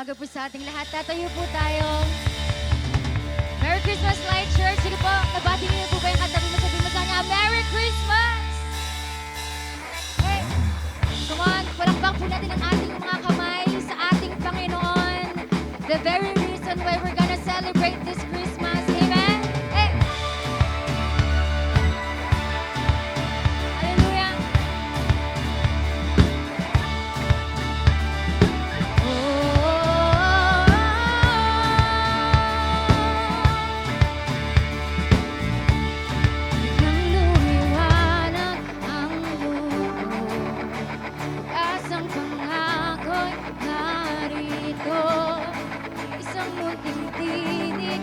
umaga po sa ating lahat. Tatayo po tayo. Merry Christmas, Light Church. Sige po, nabati niyo po ba yung katabi mo? Sabi mo sa kanya, Merry Christmas! Hey, come on, palakpak po natin ang ating mga kamay sa ating Panginoon. The very reason why we're gonna celebrate this Christmas. Amen? Hey! Hallelujah! Nang lumiwanag ang mundo, asang pangako'y narito, isang munting tinig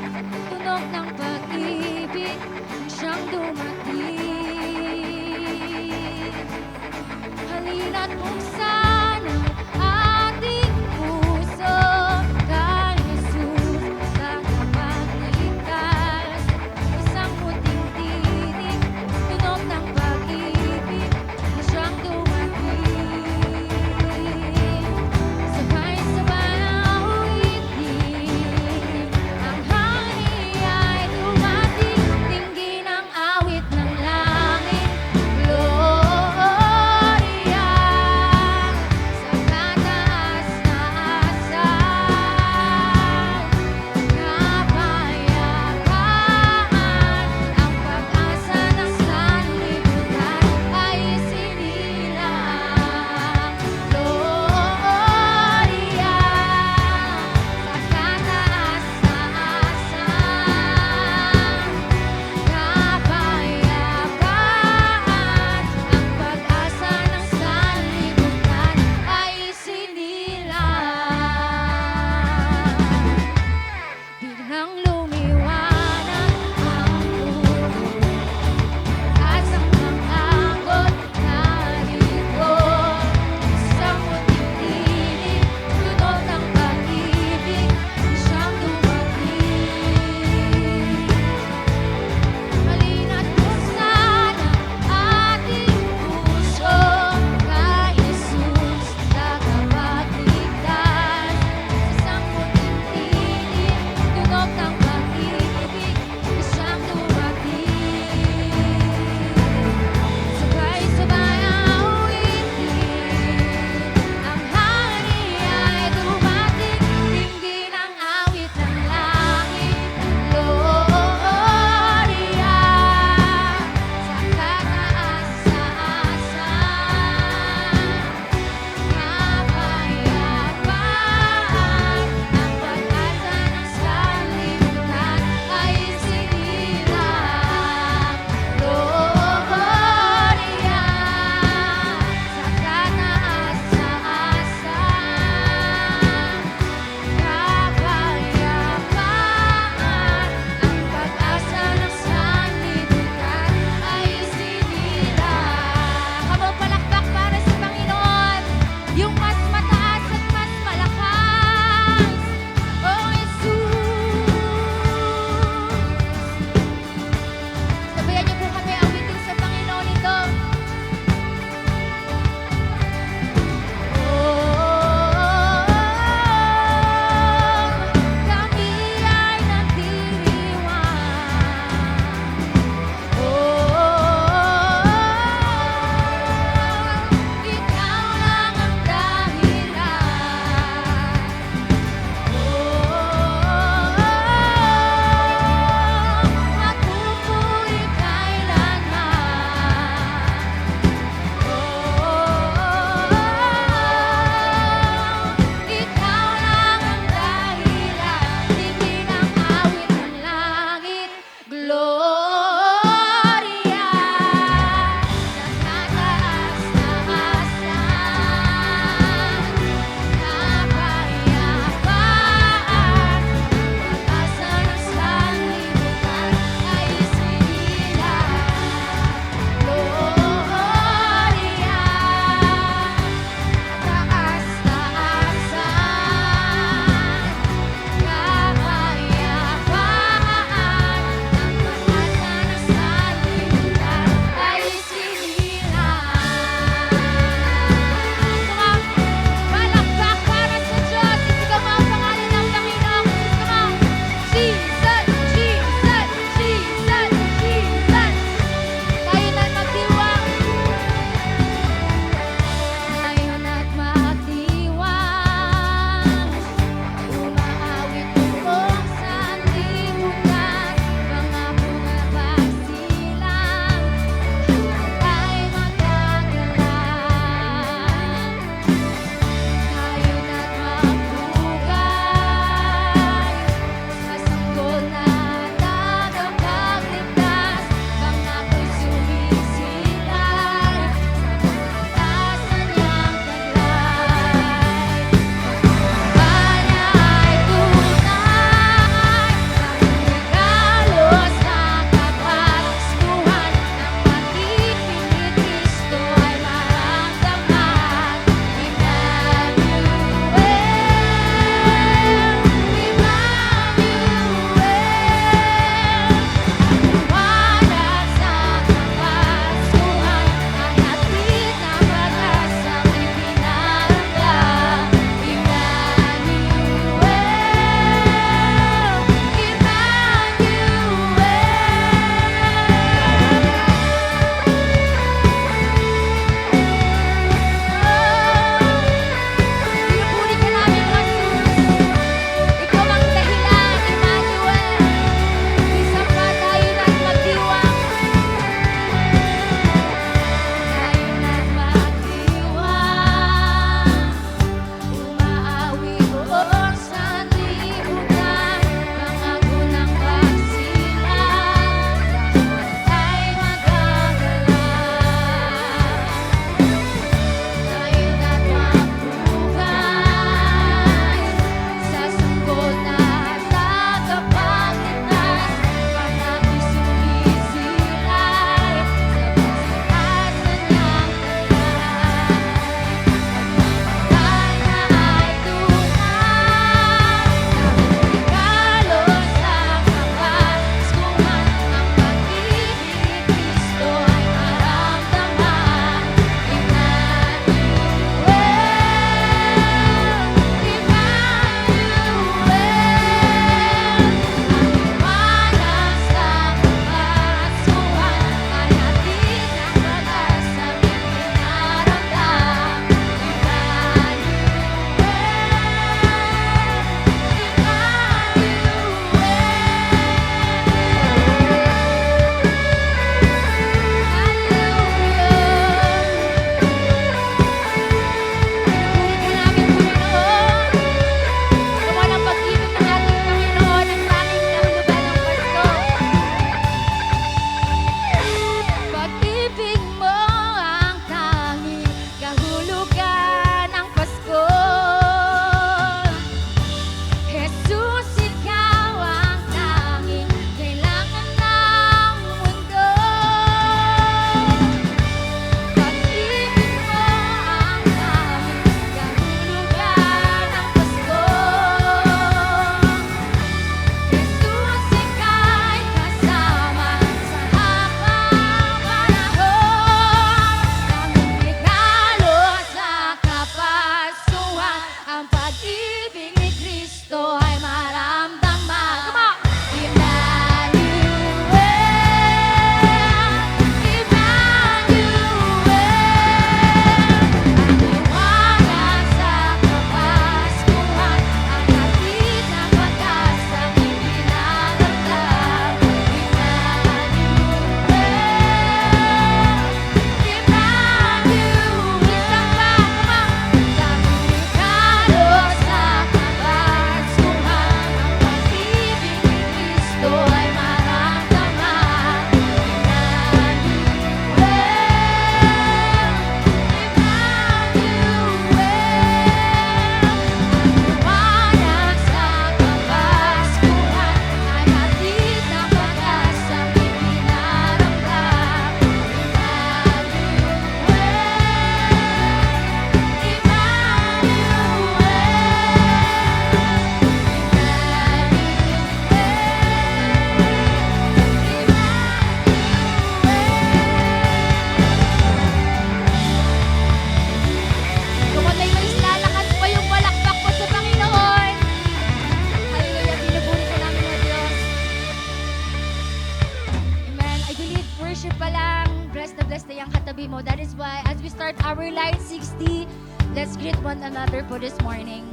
worship pa lang, bless na yung katabi mo. That is why, as we start our Light 60, let's greet one another po this morning.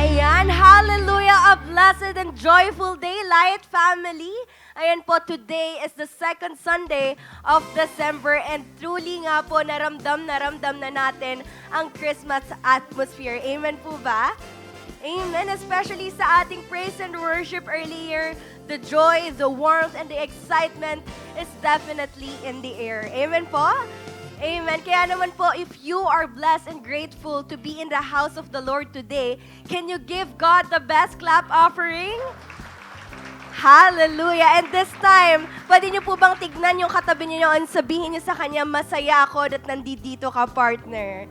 Ayan, hallelujah, a blessed and joyful day, Light family. Ayan po, today is the second Sunday of December and truly nga po naramdam na natin ang Christmas atmosphere. Amen po ba? Amen, especially sa ating praise and worship earlier, the joy, the warmth, and the excitement is definitely in the air. Amen po? Amen. Kaya naman po, if you are blessed and grateful to be in the house of the Lord today, can you give God the best clap offering? Hallelujah. And this time, pwede niyo po bang tignan yung katabi niyo at sabihin niyo sa kanya, masaya ako that nandito ka, partner.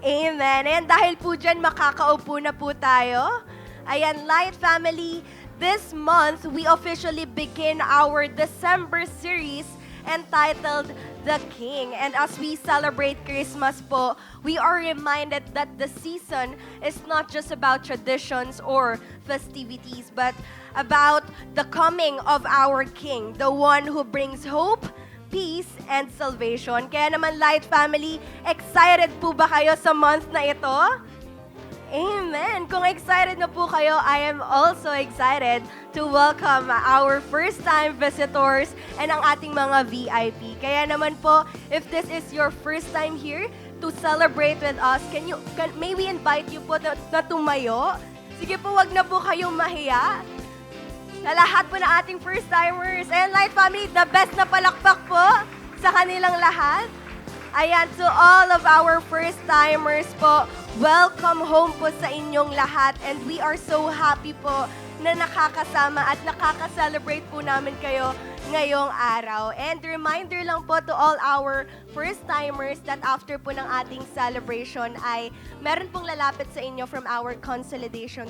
Amen. And dahil po dyan, makakaupo na po tayo. Ayan, Light family, this month, we officially begin our December series entitled The King. And as we celebrate Christmas po, we are reminded that the season is not just about traditions or festivities, but about the coming of our King, the one who brings hope, peace, and salvation. Kaya naman, Light family, excited po ba kayo sa month na ito? Amen! Kung excited na po kayo, I am also excited to welcome our first-time visitors and ang ating mga VIP. Kaya naman po, if this is your first time here to celebrate with us, may we invite you po na tumayo? Sige po, wag na po kayong mahiya. Na lahat po na ating first-timers. And Light family, the best na palakpak po sa kanilang lahat. Ayan, to all of our first-timers po, welcome home po sa inyong lahat. And we are so happy po na nakakasama at nakaka-celebrate po namin kayo ngayong araw. And reminder lang po to all our first-timers that after po ng ating celebration ay meron pong lalapit sa inyo from our consolidation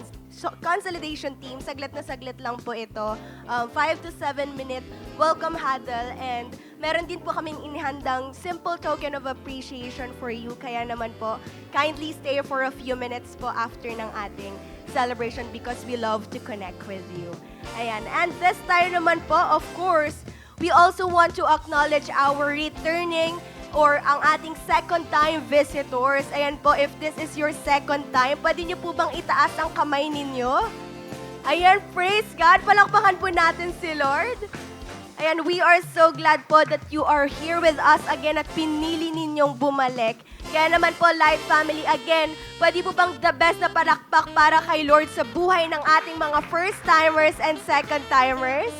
team. Saglit na saglit lang po ito. 5 to 7 minute welcome huddle, and meron din po kaming inihandang simple token of appreciation for you. Kaya naman po, kindly stay for a few minutes po after ng ating celebration because we love to connect with you. Ayan. And this time naman po, of course, we also want to acknowledge our returning or ang ating second-time visitors. Ayan po, if this is your second time, pwede niyo po bang itaas ang kamay ninyo? Ayan, praise God. Palakpakan po natin si Lord. Ayan, we are so glad po that you are here with us again at pinili ninyong bumalik. Kaya naman po, Light family, again, pwede po bang the best na palakpak para kay Lord sa buhay ng ating mga first-timers and second-timers?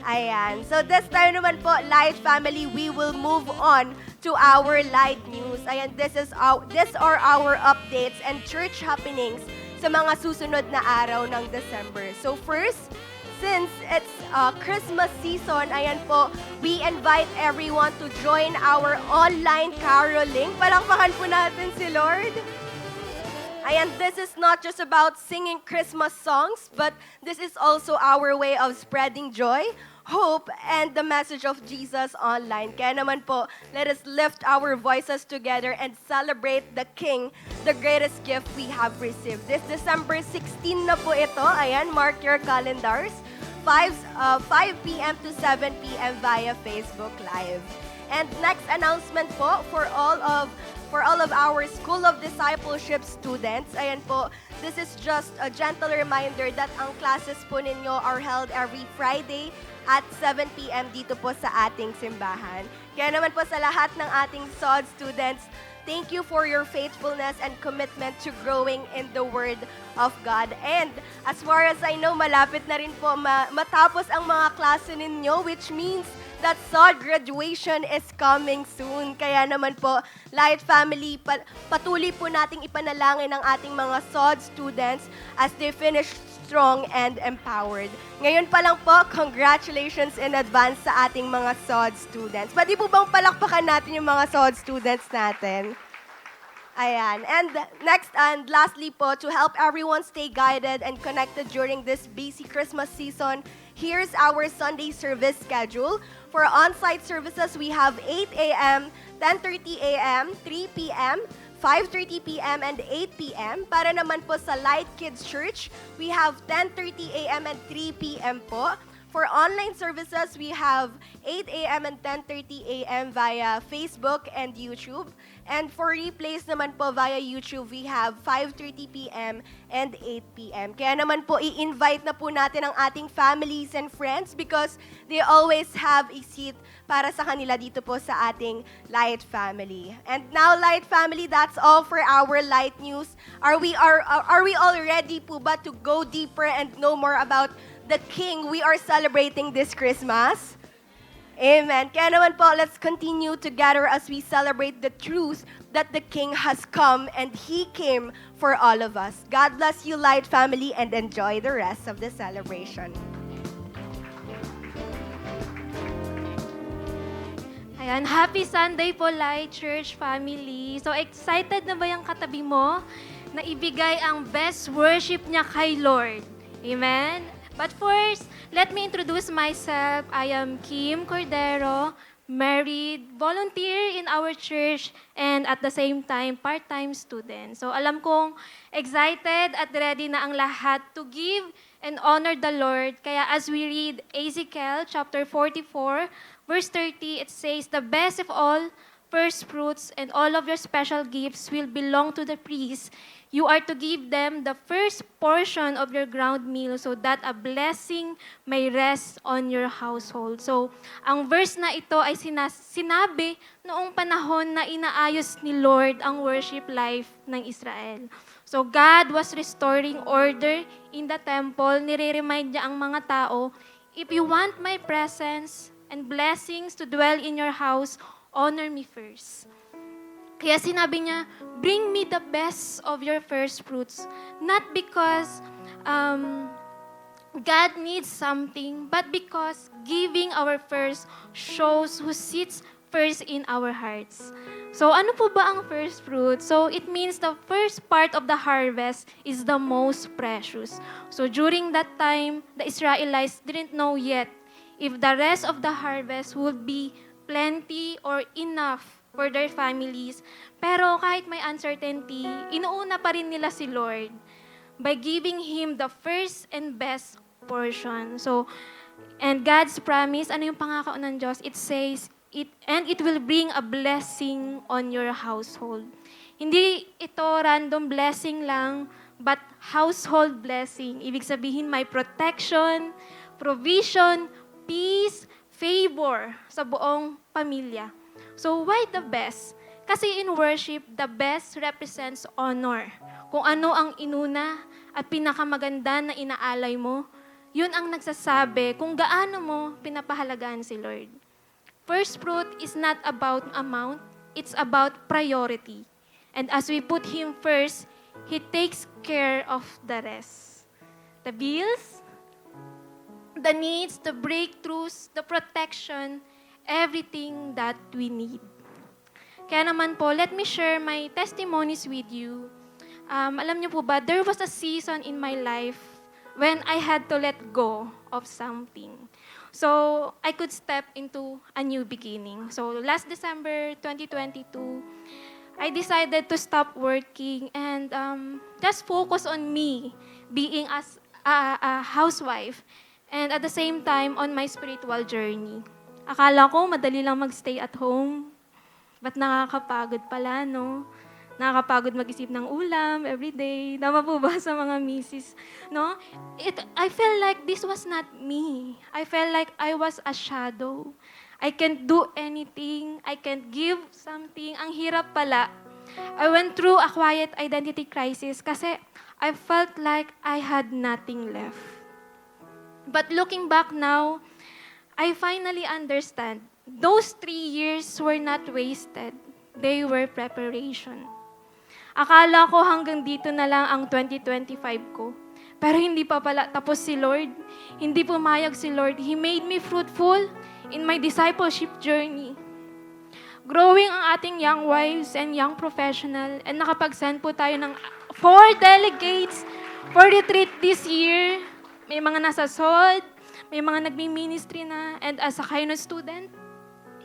Ayan. So this time naman po, Light family, we will move on to our Light News. Ayan, these are our updates and church happenings sa mga susunod na araw ng December. So first, since it's Christmas season, ayan po, we invite everyone to join our online caroling. Palakpakan po natin si Lord. Ayan, this is not just about singing Christmas songs, but this is also our way of spreading joy, hope, and the message of Jesus online. Kaya naman po, let us lift our voices together and celebrate the King, the greatest gift we have received. This December 16 na po ito. Ayan, mark your calendars. 5 p.m. to 7 p.m. via Facebook Live. And next announcement po for all of our School of Discipleship students. Ayan po, this is just a gentle reminder that ang classes po ninyo are held every Friday at 7 p.m. dito po sa ating simbahan. Kaya naman po sa lahat ng ating SOD students, thank you for your faithfulness and commitment to growing in the Word of God. And as far as I know, malapit na rin po matapos ang mga klase ninyo, which means that SOD graduation is coming soon. Kaya naman po, Light Family, patuloy po nating ipanalangin ang ating mga SOD students as they finish strong and empowered. Ngayon pa lang po, congratulations in advance sa ating mga SOD students. Pwede po bang palakpakan natin yung mga SOD students natin? Ayan. And next and lastly po, to help everyone stay guided and connected during this busy Christmas season, here's our Sunday service schedule. For on-site services, we have 8 a.m., 10:30 a.m., 3 p.m., 5:30 p.m. and 8 p.m. Para naman po sa Light Kids Church, we have 10:30 a.m. and 3 p.m. po. For online services, we have 8 a.m. and 10:30 a.m. via Facebook and YouTube. And for replays naman po via YouTube, we have 5:30 p.m. and 8 p.m. Kaya naman po, i-invite na po natin ang ating families and friends because they always have a seat para sa kanila dito po sa ating Light Family. And now, Light Family, that's all for our Light News. Are we all ready po ba to go deeper and know more about the King we are celebrating this Christmas? Amen. Kaya naman po, let's continue together as we celebrate the truth that the King has come and He came for all of us. God bless you, Light Family, and enjoy the rest of the celebration. Ayan, happy Sunday po, Light Church family. So excited na ba yung katabi mo na ibigay ang best worship niya kay Lord? Amen? But first, let me introduce myself. I am Kim Cordero, married, volunteer in our church, and at the same time, part-time student. So alam kong excited at ready na ang lahat to give and honor the Lord. Kaya as we read Ezekiel chapter 44, verse 30, it says, "The best of all first fruits and all of your special gifts will belong to the priests. You are to give them the first portion of your ground meal so that a blessing may rest on your household." So, ang verse na ito ay sinabi noong panahon na inaayos ni Lord ang worship life ng Israel. So, God was restoring order in the temple. Nire-remind niya ang mga tao, if you want my presence and blessings to dwell in your house, honor me first. Kaya sinabi niya, bring me the best of your first fruits. Not because God needs something, but because giving our first shows who sits first in our hearts. So ano po ba ang first fruit? So it means the first part of the harvest is the most precious. So during that time, the Israelites didn't know yet if the rest of the harvest would be plenty or enough for their families. Pero kahit may uncertainty, inuuna pa rin nila si Lord by giving Him the first and best portion. So, and God's promise, ano yung pangako ng Diyos? It says, it will bring a blessing on your household. Hindi ito random blessing lang, but household blessing. Ibig sabihin, may protection, provision, peace, favor sa buong pamilya. So, why the best? Kasi in worship, the best represents honor. Kung ano ang inuna at pinakamaganda na inaalay mo, yun ang nagsasabi kung gaano mo pinapahalagaan si Lord. First fruit is not about amount, it's about priority. And as we put Him first, He takes care of the rest. The bills, the needs, the breakthroughs, the protection, everything that we need. Kaya naman po, let me share my testimonies with you. Alam niyo po ba, there was a season in my life when I had to let go of something. So, I could step into a new beginning. So, last December 2022, I decided to stop working and just focus on me being as a housewife and at the same time on my spiritual journey. Akala ko madali lang magstay at home. Ba't nakakapagod pala, no? Nakakapagod mag-isip ng ulam everyday. Tama po ba sa mga misis? No? I felt like this was not me. I felt like I was a shadow. I can't do anything. I can't give something. Ang hirap pala. I went through a quiet identity crisis kasi I felt like I had nothing left. But looking back now, I finally understand. Those 3 years were not wasted. They were preparation. Akala ko hanggang dito na lang ang 2025 ko. Pero hindi pa pala tapos si Lord. Hindi pumayag si Lord. He made me fruitful in my discipleship journey. Growing ang ating young wives and young professional, and nakapag-send po tayo ng 4 delegates for retreat this year. May mga nasa SOD, may mga nagmi-ministry na, and as a Kainos student,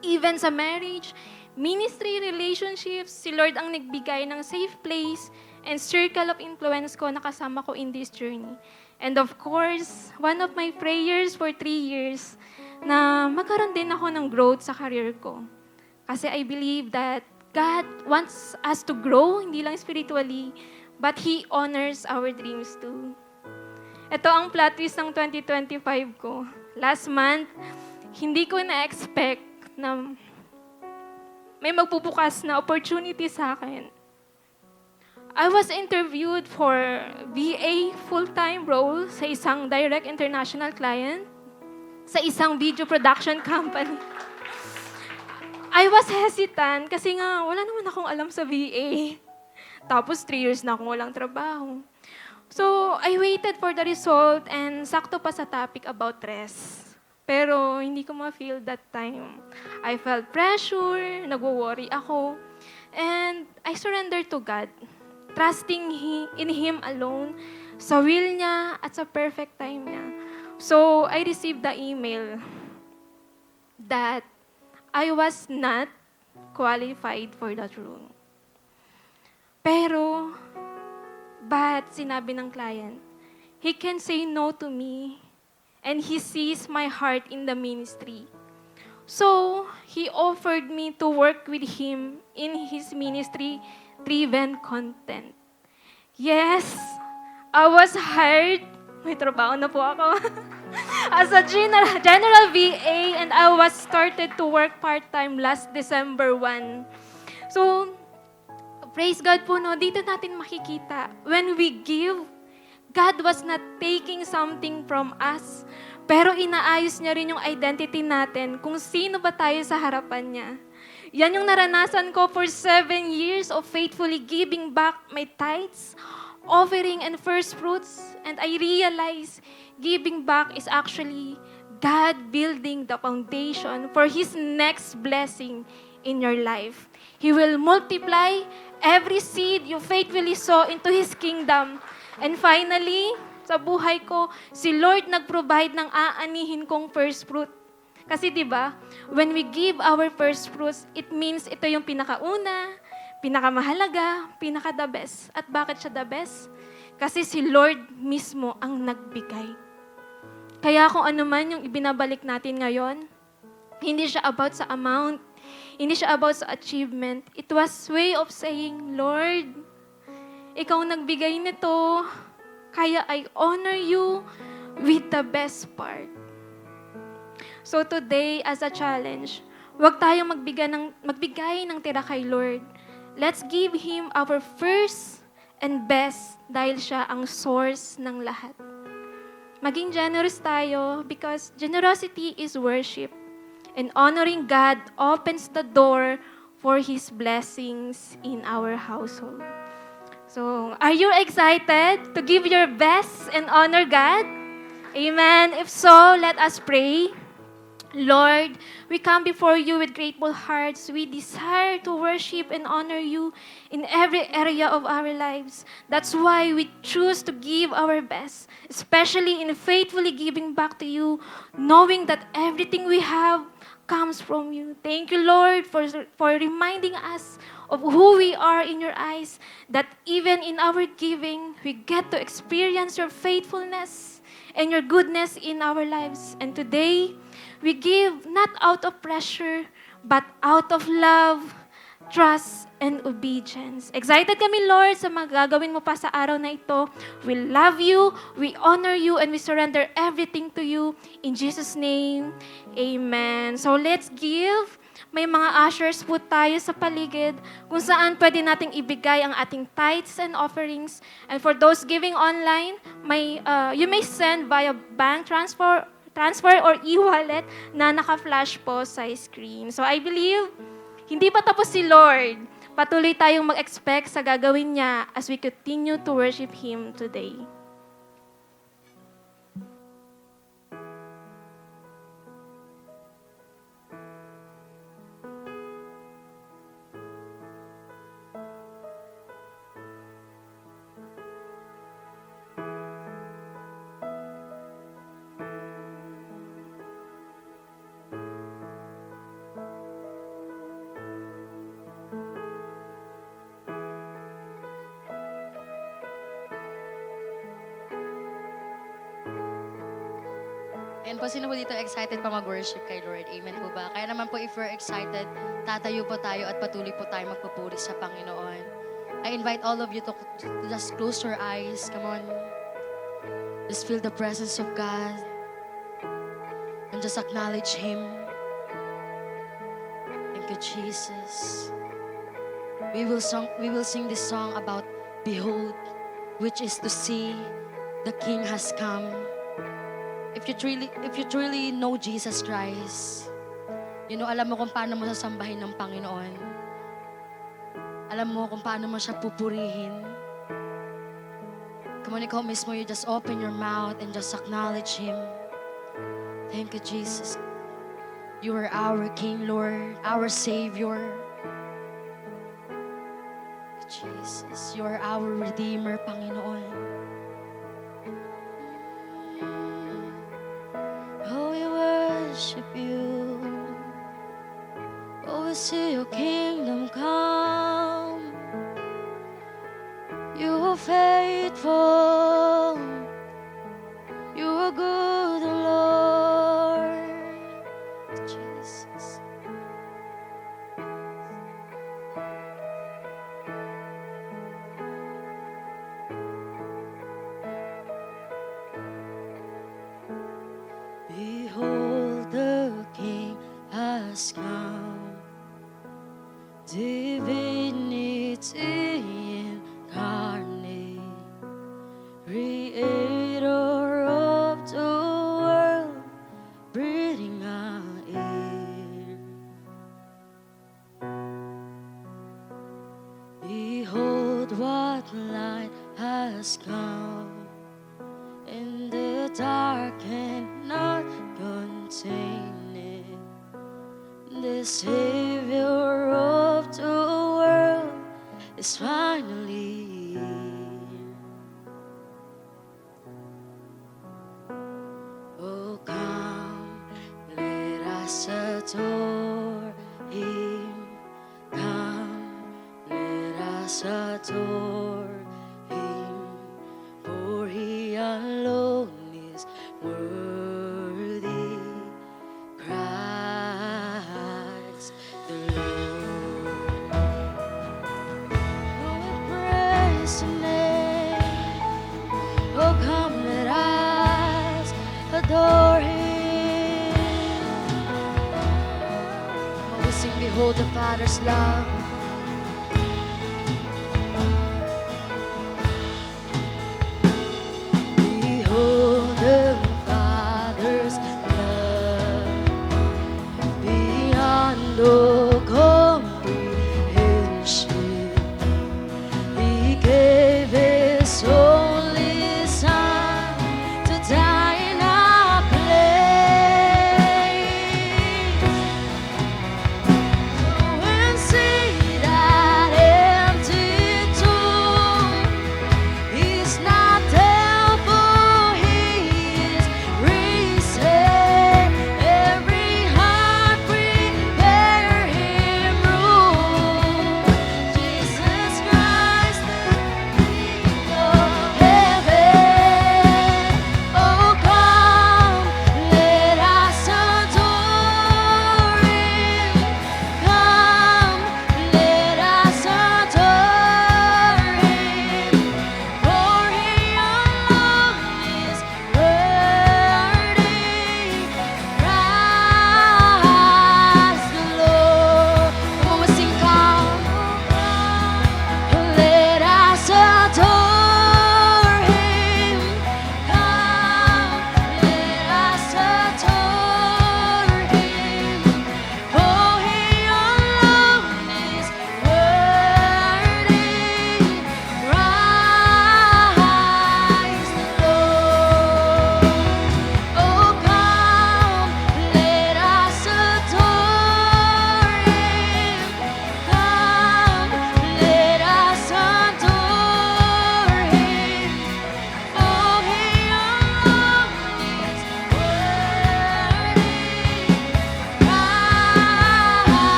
even sa marriage, ministry, relationships, si Lord ang nagbigay ng safe place and circle of influence ko na kasama ko in this journey. And of course, one of my prayers for 3 years na magkaroon din ako ng growth sa career ko. Kasi I believe that God wants us to grow, hindi lang spiritually, but He honors our dreams too. Ito ang plot twist ng 2025 ko. Last month, hindi ko na-expect na may magbubukas na opportunity sa akin. I was interviewed for VA full-time role sa isang direct international client, sa isang video production company. I was hesitant kasi nga wala naman akong alam sa VA. Tapos 3 years na akong walang trabaho. So, I waited for the result and sakto pa sa topic about rest. Pero hindi ko ma-feel that time. I felt pressure, nagwo-worry ako, and I surrendered to God, trusting in Him alone, sa will niya at sa perfect time niya. So, I received the email that I was not qualified for that role. Pero, but sinabi ng client, he can say no to me, and he sees my heart in the ministry. So, he offered me to work with him in his ministry, Driven Content. Yes, I was hired. May trabaho na po ako. As a general VA, and I was started to work part-time last December 1. So, praise God po, no? Dito natin makikita, when we give, God was not taking something from us, pero inaayos niya rin yung identity natin kung sino ba tayo sa harapan niya. Yan yung naranasan ko for 7 years of faithfully giving back my tithes, offering and first fruits, and I realized giving back is actually God building the foundation for His next blessing in your life. He will multiply every seed you faithfully sow into His kingdom. And finally, sa buhay ko, si Lord nag-provide ng aanihin kong first fruit. Kasi 'di ba, when we give our first fruits, it means ito yung pinakauna, pinakamahalaga, pinaka-the best. At bakit siya the best? Kasi si Lord mismo ang nagbigay. Kaya kung ano man yung ibinabalik natin ngayon, hindi siya about sa amount, hindi siya about sa achievement. It was way of saying, Lord, Ikaw nagbigay nito, kaya I honor you with the best part. So today, as a challenge, huwag tayong magbigay ng tira kay Lord. Let's give Him our first and best dahil siya ang source ng lahat. Maging generous tayo because generosity is worship. And honoring God opens the door for His blessings in our household. So, are you excited to give your best and honor God? Amen. If so, let us pray. Lord, we come before you with grateful hearts. We desire to worship and honor you in every area of our lives. That's why we choose to give our best, especially in faithfully giving back to you, knowing that everything we have comes from you. Thank you, Lord, for reminding us of who we are in your eyes, that even in our giving, we get to experience your faithfulness and your goodness in our lives. And today, we give not out of pressure, but out of love, trust, and obedience. Excited kami, Lord, sa magagawin mo pa sa araw na ito. We love you, we honor you, and we surrender everything to you. In Jesus' name, amen. So let's give. May mga ushers po tayo sa paligid kung saan pwede nating ibigay ang ating tithes and offerings. And for those giving online, you may send via bank transfer or e-wallet na naka-flash po sa screen. So I believe, hindi pa tapos si Lord. Patuloy tayong mag-expect sa gagawin niya as we continue to worship Him today. And po, sino po dito excited pa mag-worship kay Lord? Amen po ba? Kaya naman po, if you're excited, tatayo po tayo at patuloy po tayo magpupuri sa Panginoon. I invite all of you to just close your eyes. Come on. Just feel the presence of God. And just acknowledge Him. Thank you, Jesus. We will sing this song about Behold, which is to see the King has come. If you truly know Jesus Christ, alam mo kung paano mo sasambahin ng Panginoon. Alam mo kung paano mo siya pupurihin. Come on, ikaw mismo, you just open your mouth and just acknowledge Him. Thank you, Jesus. You are our King, Lord, our Savior. Jesus, you are our Redeemer, Panginoon. Worship you. Oh, we see your kingdom come. You are faithful. You are good, Lord. Jesus. Behold, the King has come, divinity incarnate, Creator of the world, breathing our air. Behold, what light has come, in the dark cannot contain it. The Savior of the world is finally here. Oh, come, let us adore Him. Come, let us adore Him. For He alone is worthy. Christ the Lord. Oh, we praise Your name. Oh, come, let us adore Him. Come on, we sing, behold the Father's love. Behold the Father's love beyond all comprehension. He gave His only Son to die in our place. So when sing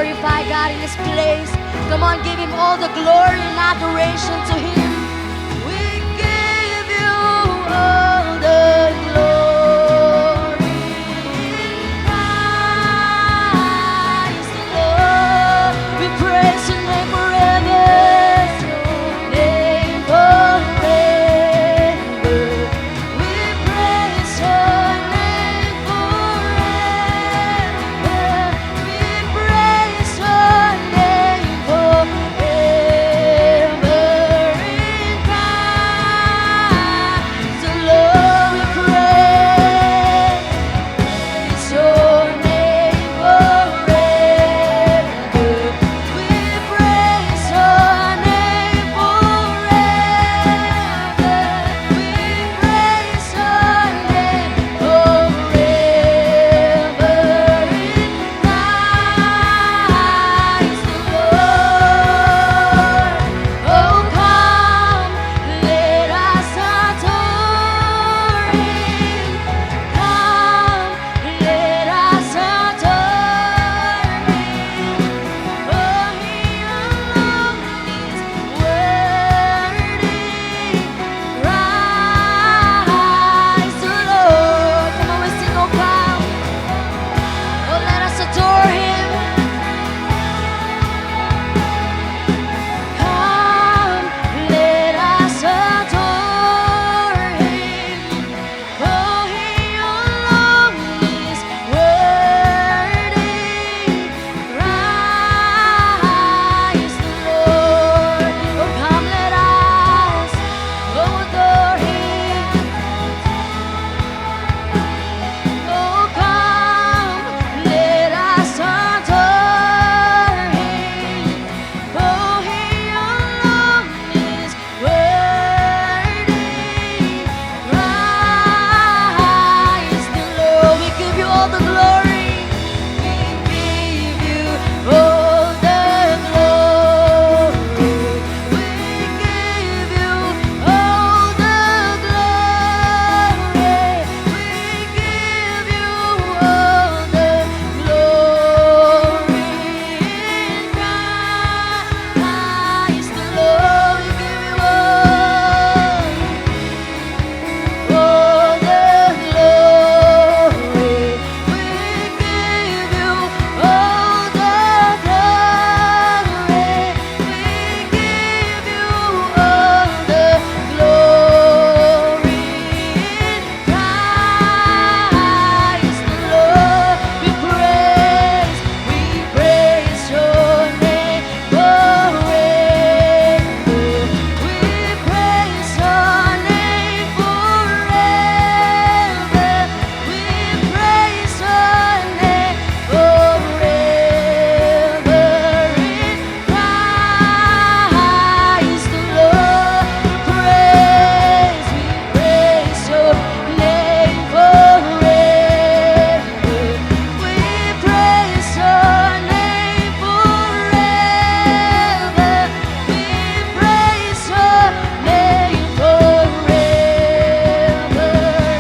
glorify God in this place. Come on, give Him all the glory and adoration to Him. We give you all the glory. Christ the Lord, we praise Your name forever. Name forever. We praise Your name forever. We praise Your name forever. In Christ the Lord we praise Your name forever. We praise Your name forever. We praise Your name forever. In Christ the Lord. Oh, come, let us adore Him. Come, let us adore Him. For He alone is worthy. Christ the Lord. Come on, we sing, oh come. Oh, let us adore Him. Come, let us adore Him. For He alone is worthy. Christ the Lord. Oh, come, let us adore Him. Oh, come, let us adore Him. For He alone is worthy. Christ the Lord. We give You all the glory. We give You all the glory. We give You all the glory. We give You all the glory. In Christ the Lord, we give You all the glory. We give You all the glory. We give You all the glory. In Christ the Lord, we praise Your name forever. We praise Your name forever. We praise Your name forever. In Christ the Lord, we praise Your name forever. We praise Your name forever. We praise Your name forever.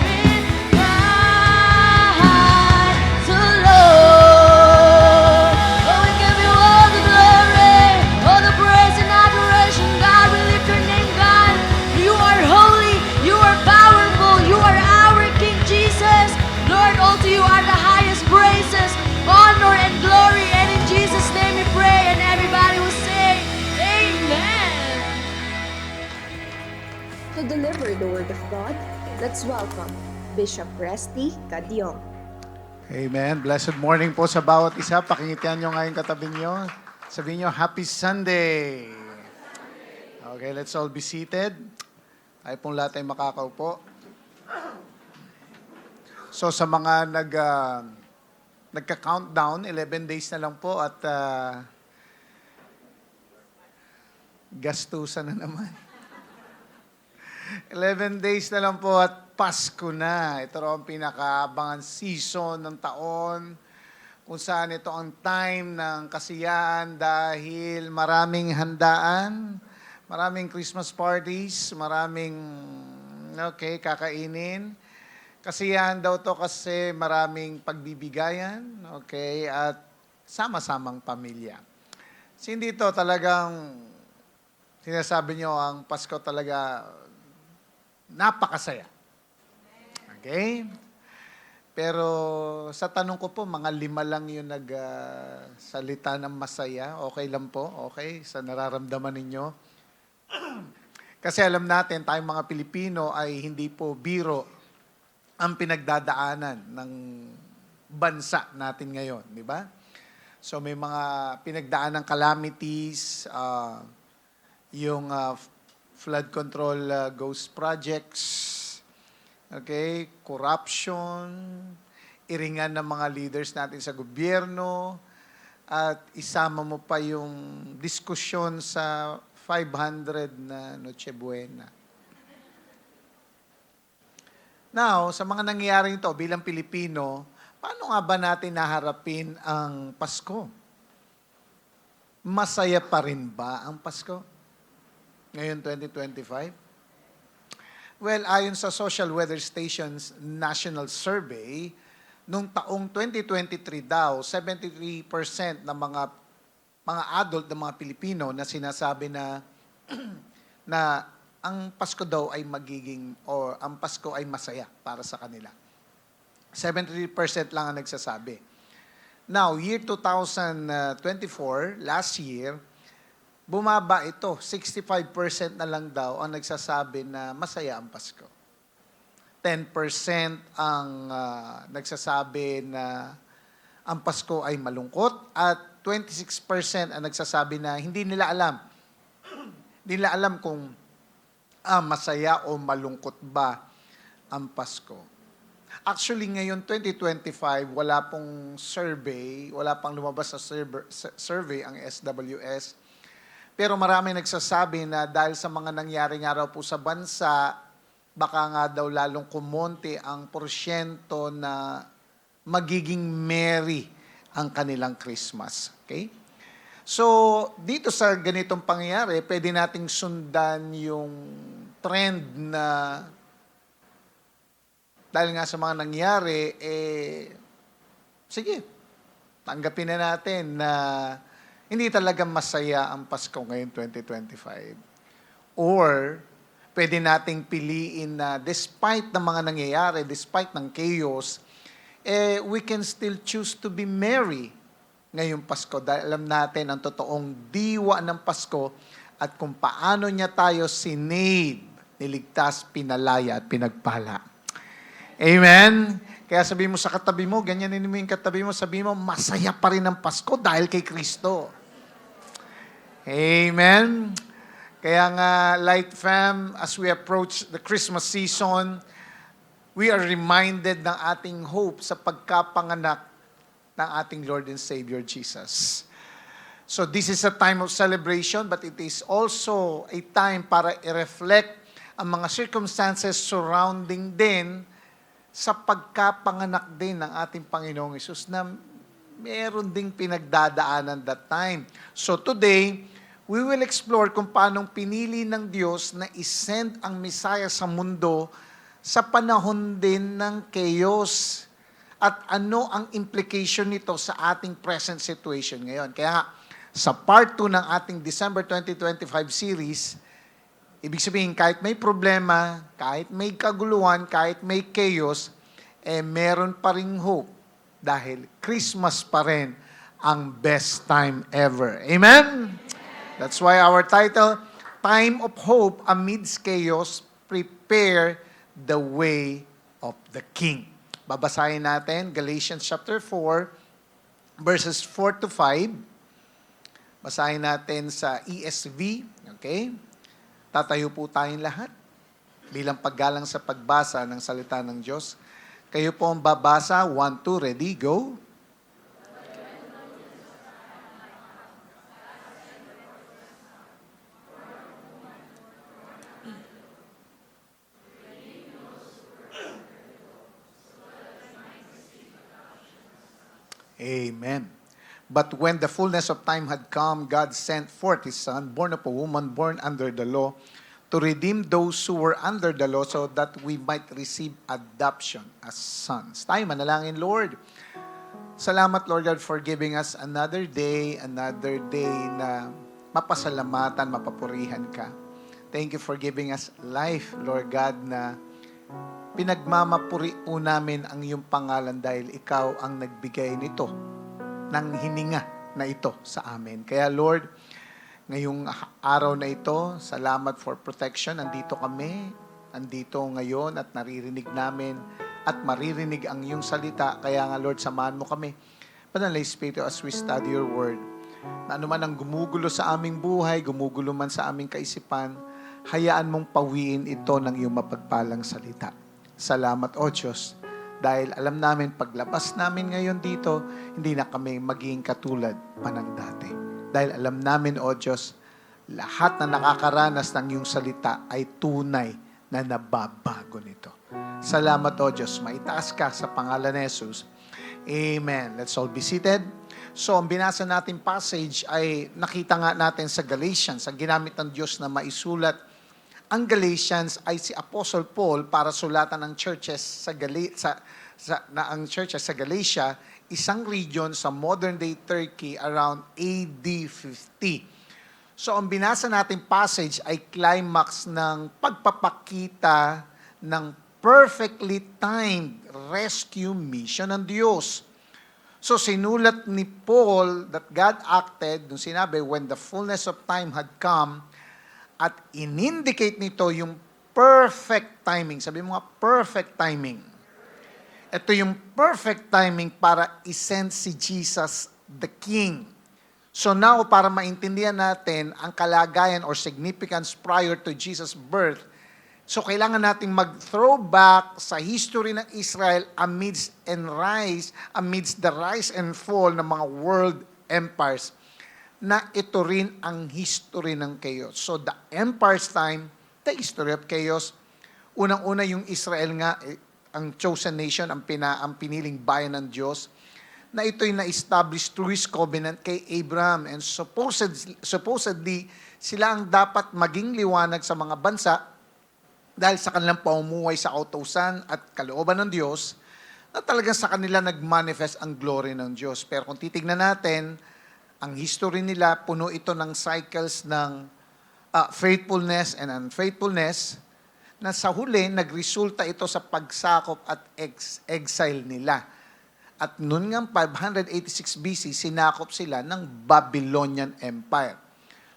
In Christ the Lord. Oh, we give You all the glory, all the praise and adoration, God. We lift Your name, God. You are holy, You are powerful, You are our King Jesus. Lord, all to You are the highest praises, honor, and glory. And in Jesus' name we pray, and everybody will say, Amen. To deliver the Word of God, let's welcome Bishop Resty Cadion. Amen. Blessed morning po sa bawat isa. Pakingitian nyo nga yung katabi nyo. Sabihin nyo, Happy Sunday! Okay, let's all be seated. Tayo pong lahat ay makakaupo. So sa mga nagka-countdown, 11 days na lang po at gastusan na naman. 11 days na lang po at Pasko na. Ito raw ang pinakaabangan season ng taon kung saan ito ang time ng kasiyahan dahil maraming handaan, maraming Christmas parties, maraming kakainin. Kasiyahan daw to kasi maraming pagbibigayan, at sama-samang pamilya. So, hindi ito talagang sinasabi nyo ang Pasko talaga napakasaya. Okay? Pero sa tanong ko po, mga 5 lang yung nagsalita ng masaya. Okay lang po? Okay? Sa nararamdaman ninyo? Kasi alam natin, tayong mga Pilipino ay hindi po biro ang pinagdadaanan ng bansa natin ngayon. Di ba? So may mga pinagdaan ng calamities, yung flood control ghost projects, okay, corruption, iringan ng mga leaders natin sa gobyerno, at isama mo pa yung diskusyon sa 500 na Noche Buena. Now, sa mga nangyayari ito bilang Pilipino, paano nga ba natin naharapin ang Pasko? Masaya pa rin ba ang Pasko? Ngayon, 2025? Well, ayon sa Social Weather Station's National Survey, nung taong 2023 daw, 73% ng mga adult ng mga Pilipino na sinasabi na na ang Pasko daw ay magiging, o ang Pasko ay masaya para sa kanila. 73% lang ang nagsasabi. Now, year 2024, last year, bumaba ito. 65% na lang daw ang nagsasabi na masaya ang Pasko. 10% ang nagsasabi na ang Pasko ay malungkot at 26% ang nagsasabi na hindi nila alam. Hindi nila alam kung masaya o malungkot ba ang Pasko. Actually, ngayon 2025, wala pong survey, wala pang lumabas na survey ang SWS. Pero marami nagsasabi na dahil sa mga nangyari nga raw po sa bansa, baka nga daw lalong kumonti ang porsyento na magiging merry ang kanilang Christmas. Okay? So, dito sa ganitong pangyayari, pwede nating sundan yung trend na dahil nga sa mga nangyari, sige, tanggapin na natin na hindi talaga masaya ang Pasko ngayon 2025. Or, pwede nating piliin na despite ng mga nangyayari, despite ng chaos, we can still choose to be merry ngayong Pasko dahil alam natin ang totoong diwa ng Pasko at kung paano niya tayo sinave, niligtas, pinalaya at pinagpala. Amen? Kaya sabi mo sa katabi mo, ganyanin mo yung katabi mo, sabi mo, masaya pa rin ang Pasko dahil kay Kristo. Amen? Kaya nga, Light Fam, as we approach the Christmas season, we are reminded ng ating hope sa pagkapanganak ng ating Lord and Savior Jesus. So this is a time of celebration, but it is also a time para i-reflect ang mga circumstances surrounding din sa pagkapanganak din ng ating Panginoong Hesus na meron ding pinagdadaanan that time. So today, we will explore kung paanong pinili ng Diyos na isend ang Messiah sa mundo sa panahon din ng chaos at ano ang implication nito sa ating present situation ngayon. Kaya sa part 2 ng ating December 2025 series, ibig sabihin kahit may problema, kahit may kaguluhan, kahit may chaos, meron pa ring hope dahil Christmas pa rin ang best time ever. Amen? That's why our title, Time of Hope Amidst Chaos, Prepare the Way of the King. Babasahin natin Galatians chapter 4, verses 4 to 5. Basahin natin sa ESV. Okay? Tatayo po tayong lahat bilang paggalang sa pagbasa ng salita ng Diyos. Kayo po ang babasa. 1, 2, ready, go. Amen. But when the fullness of time had come, God sent forth His Son, born of a woman, born under the law, to redeem those who were under the law so that we might receive adoption as sons. Tayo manalangin, Lord. Salamat, Lord God, for giving us another day na mapasalamatan, mapapurihan ka. Thank you for giving us life, Lord God, na pinagmamapuri po namin ang iyong pangalan dahil ikaw ang nagbigay nito, ng hininga na ito sa amin. Kaya Lord, ngayong araw na ito, salamat for protection. Andito kami, andito ngayon at naririnig namin at maririnig ang iyong salita. Kaya nga Lord, samahan mo kami. Banal na Espiritu, as we study your word, na anuman ang gumugulo sa aming buhay, gumugulo man sa aming kaisipan, hayaan mong pawiin ito ng iyong mapagpalang salita. Salamat, O Diyos, dahil alam namin paglabas namin ngayon dito, hindi na kami maging katulad pa ng dati. Dahil alam namin, O Diyos, lahat na nakakaranas ng iyong salita ay tunay na nababago nito. Salamat, O Diyos. Maitaas ka sa pangalan ni Jesus. Amen. Let's all be seated. So, ang binasa natin passage ay nakita nga natin sa Galatians, ang ginamit ng Diyos na maisulat. Ang Galatians ay si Apostle Paul para sulatan ng churches sa Galatia, isang region sa modern-day Turkey around AD 50. So, ang binasa natin passage ay climax ng pagpapakita ng perfectly timed rescue mission ng Diyos. So, sinulat ni Paul that God acted, nung sinabi, when the fullness of time had come, at in-indicate nito yung perfect timing. Sabi mo nga, perfect timing. Ito yung perfect timing para isend si Jesus the King. So now, para maintindihan natin ang kalagayan or significance prior to Jesus' birth, so kailangan nating mag-throwback sa history ng Israel amidst the rise and fall ng mga world empires, na ito rin ang history ng chaos. So the empire's time, the history of chaos. Unang-una yung Israel nga, ang chosen nation, ang piniling bayan ng Diyos, na ito'y na-establish through His covenant kay Abraham. And supposedly, sila ang dapat maging liwanag sa mga bansa dahil sa kanilang pamumuhay sa kautusan at kalooban ng Diyos, na talagang sa kanila nag-manifest ang glory ng Diyos. Pero kung titignan natin, ang history nila, puno ito ng cycles ng faithfulness and unfaithfulness, na sa huli, nagresulta ito sa pagsakop at exile nila. At noon nga 586 BC, sinakop sila ng Babylonian Empire.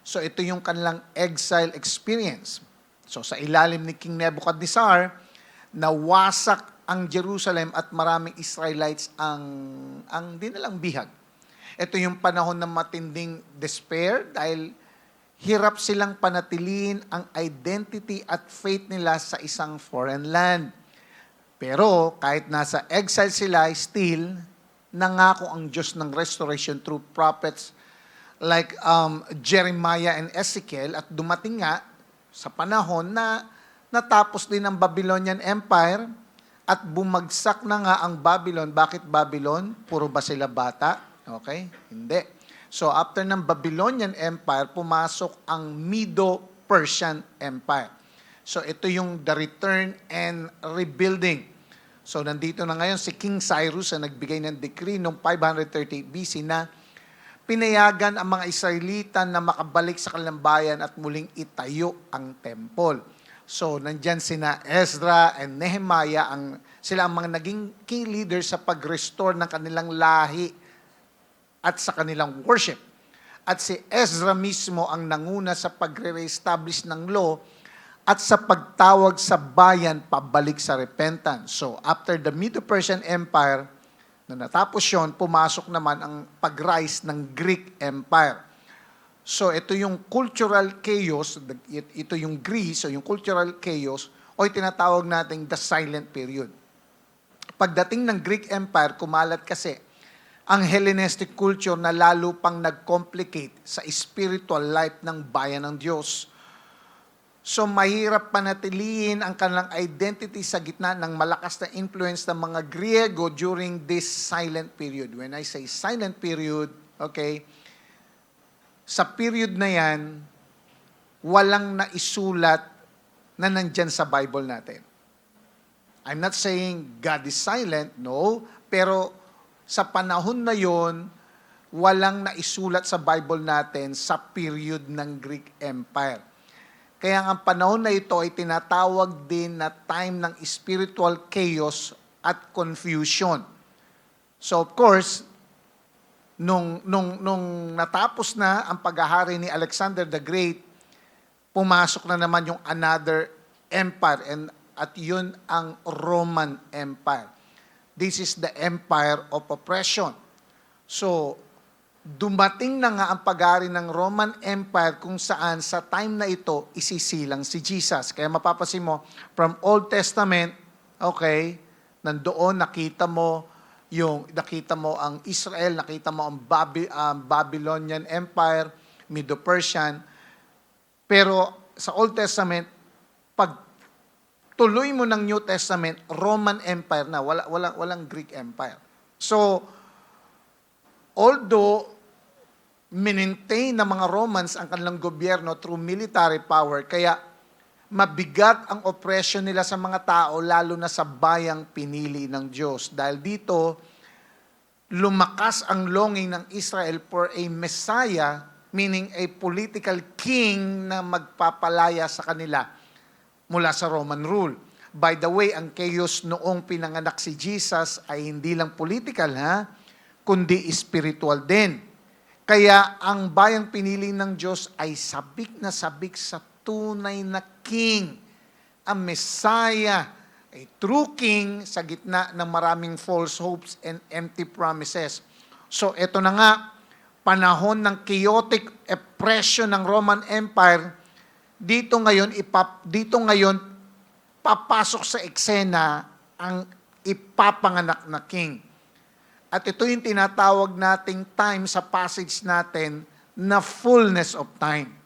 So ito yung kanilang exile experience. So sa ilalim ni King Nebuchadnezzar, nawasak ang Jerusalem at maraming Israelites ang dinalang bihag. Ito yung panahon ng matinding despair dahil hirap silang panatiliin ang identity at faith nila sa isang foreign land. Pero kahit nasa exile sila, still nangako ang Diyos ng restoration through prophets like Jeremiah and Ezekiel, at dumating nga sa panahon na natapos din ang Babylonian Empire at bumagsak na nga ang Babylon. Bakit Babylon? Puro ba sila bata? Okay? Hindi. So, after ng Babylonian Empire, pumasok ang Medo-Persian Empire. So, ito yung the return and rebuilding. So, nandito na ngayon si King Cyrus na nagbigay ng decree noong 538 BC na pinayagan ang mga Israelitan na makabalik sa kanilang bayan at muling itayo ang temple. So, nandyan sina Ezra and Nehemiah, sila ang mga naging key leaders sa pag-restore ng kanilang lahi at sa kanilang worship. At si Ezra mismo ang nanguna sa pagre-reestablish ng law at sa pagtawag sa bayan pabalik sa repentance. So, after the Medo-Persian Empire, na natapos yun, pumasok naman ang pag-rise ng Greek Empire. So, ito yung cultural chaos, ito yung Greece, o yung cultural chaos, o yung tinatawag nating the silent period. Pagdating ng Greek Empire, kumalat kasi ang Hellenistic culture na lalo pang nag-complicate sa spiritual life ng bayan ng Diyos. So mahirap panatiliin ang kanilang identity sa gitna ng malakas na influence ng mga Griego during this silent period. When I say silent period, okay, sa period na yan, walang naisulat na nandyan sa Bible natin. I'm not saying God is silent, no, pero sa panahon na yon, walang naisulat sa Bible natin sa period ng Greek Empire. Kaya ang panahon na ito ay tinatawag din na time ng spiritual chaos at confusion. So of course, nung natapos na ang paghahari ni Alexander the Great, pumasok na naman yung another empire, at yun ang Roman Empire. This is the empire of oppression. So, dumating na nga ang paghahari ng Roman Empire kung saan sa time na ito isisilang si Jesus. Kaya mapapansin mo, from Old Testament, okay, nandoon nakita mo ang Israel, nakita mo ang Babylonian Empire, Medo-Persian. Pero sa Old Testament, pag tuloy mo ng New Testament, Roman Empire na, walang Greek Empire. So, although maintain ng mga Romans ang kanilang gobyerno through military power, kaya mabigat ang oppression nila sa mga tao, lalo na sa bayang pinili ng Diyos. Dahil dito, lumakas ang longing ng Israel for a Messiah, meaning a political king na magpapalaya sa kanila mula sa Roman rule. By the way, ang chaos noong pinanganak si Jesus ay hindi lang political, kundi spiritual din. Kaya ang bayang pinili ng Diyos ay sabik na sabik sa tunay na king, ang Messiah, a true king sa gitna ng maraming false hopes and empty promises. So ito na nga, panahon ng chaotic oppression ng Roman Empire, dito ngayon papasok sa eksena ang ipapanganak na king. At ito yung tinatawag nating time sa passage natin na fullness of time,